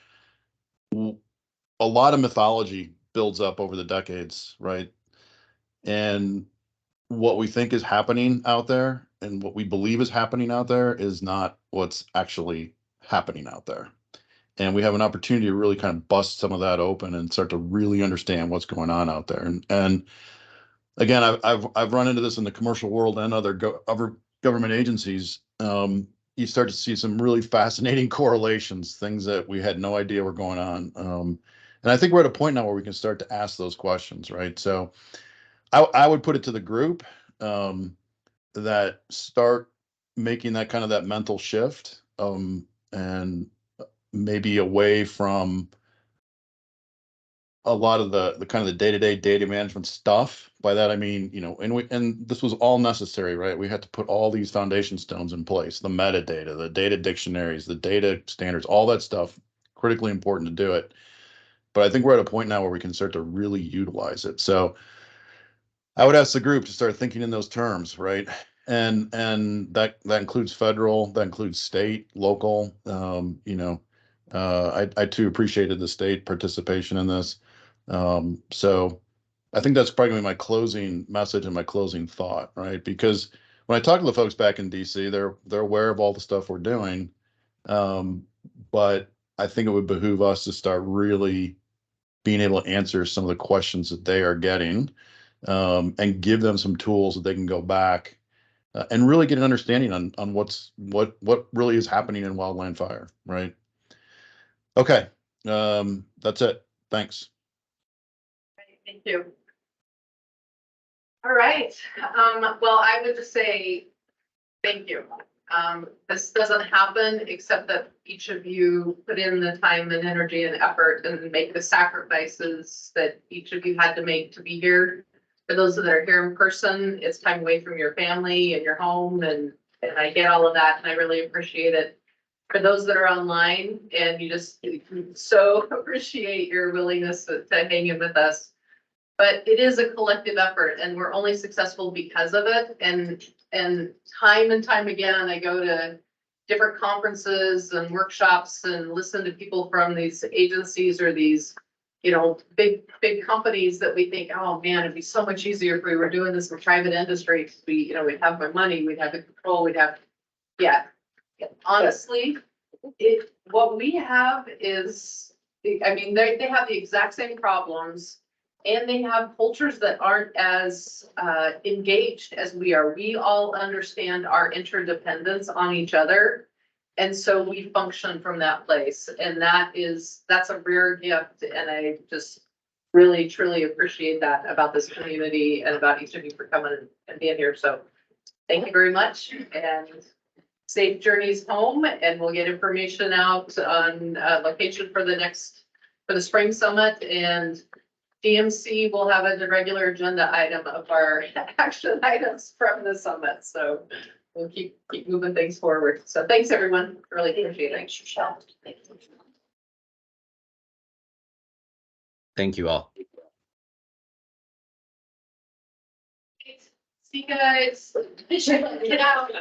A lot of mythology builds up over the decades, right? And what we think is happening out there and what we believe is happening out there is not what's actually happening out there. And we have an opportunity to really kind of bust some of that open and start to really understand what's going on out there. And again, I've run into this in the commercial world and other government agencies. You start to see some really fascinating correlations, things that we had no idea were going on. And I think we're at a point now where we can start to ask those questions, right? So I would put it to the group that start making that mental shift, and maybe away from a lot of the kind of the day-to-day data management stuff. By that I mean, and this was all necessary, right? We had to put all these foundation stones in place, the metadata, the data dictionaries, the data standards, all that stuff, critically important to do it. But I think we're at a point now where we can start to really utilize it. So I would ask the group to start thinking in those terms, right? And that includes federal, that includes state, local. I too appreciated the state participation in this. So I think that's probably my closing message and my closing thought, right? Because when I talk to the folks back in DC, they're aware of all the stuff we're doing. But I think it would behoove us to start really being able to answer some of the questions that they are getting, and give them some tools that they can go back and really get an understanding on what really is happening in Wildland Fire, right? Okay, that's it. Thanks. Thank you. All right. Well, I would just say thank you. This doesn't happen except that each of you put in the time and energy and effort and make the sacrifices that each of you had to make to be here. For those that are here in person, it's time away from your family and your home and And I get all of that and I really appreciate it. For those that are online and you just so appreciate your willingness to hang in with us. But it is a collective effort and we're only successful because of it. And time again, I go to different conferences and workshops and listen to people from these agencies or these, you know, big companies that we think, oh man, it'd be so much easier if we were doing this in private industry. Cause we, you know, we'd have more money, we'd have the control, we'd have, yeah. Honestly, what we have is, I mean, they have the exact same problems. And they have cultures that aren't as engaged as we are. We all understand our interdependence on each other. And so we function from that place. And that's a rare gift. And I just really, truly appreciate that about this community and about each of you for coming and being here. So thank you very much and safe journeys home. And we'll get information out on location for the spring summit, and DMC will have a regular agenda item of our action items from the summit. So we'll keep moving things forward. So thanks, everyone. Really appreciate it. Thanks, Michelle. Thank you all. See you guys. Get out.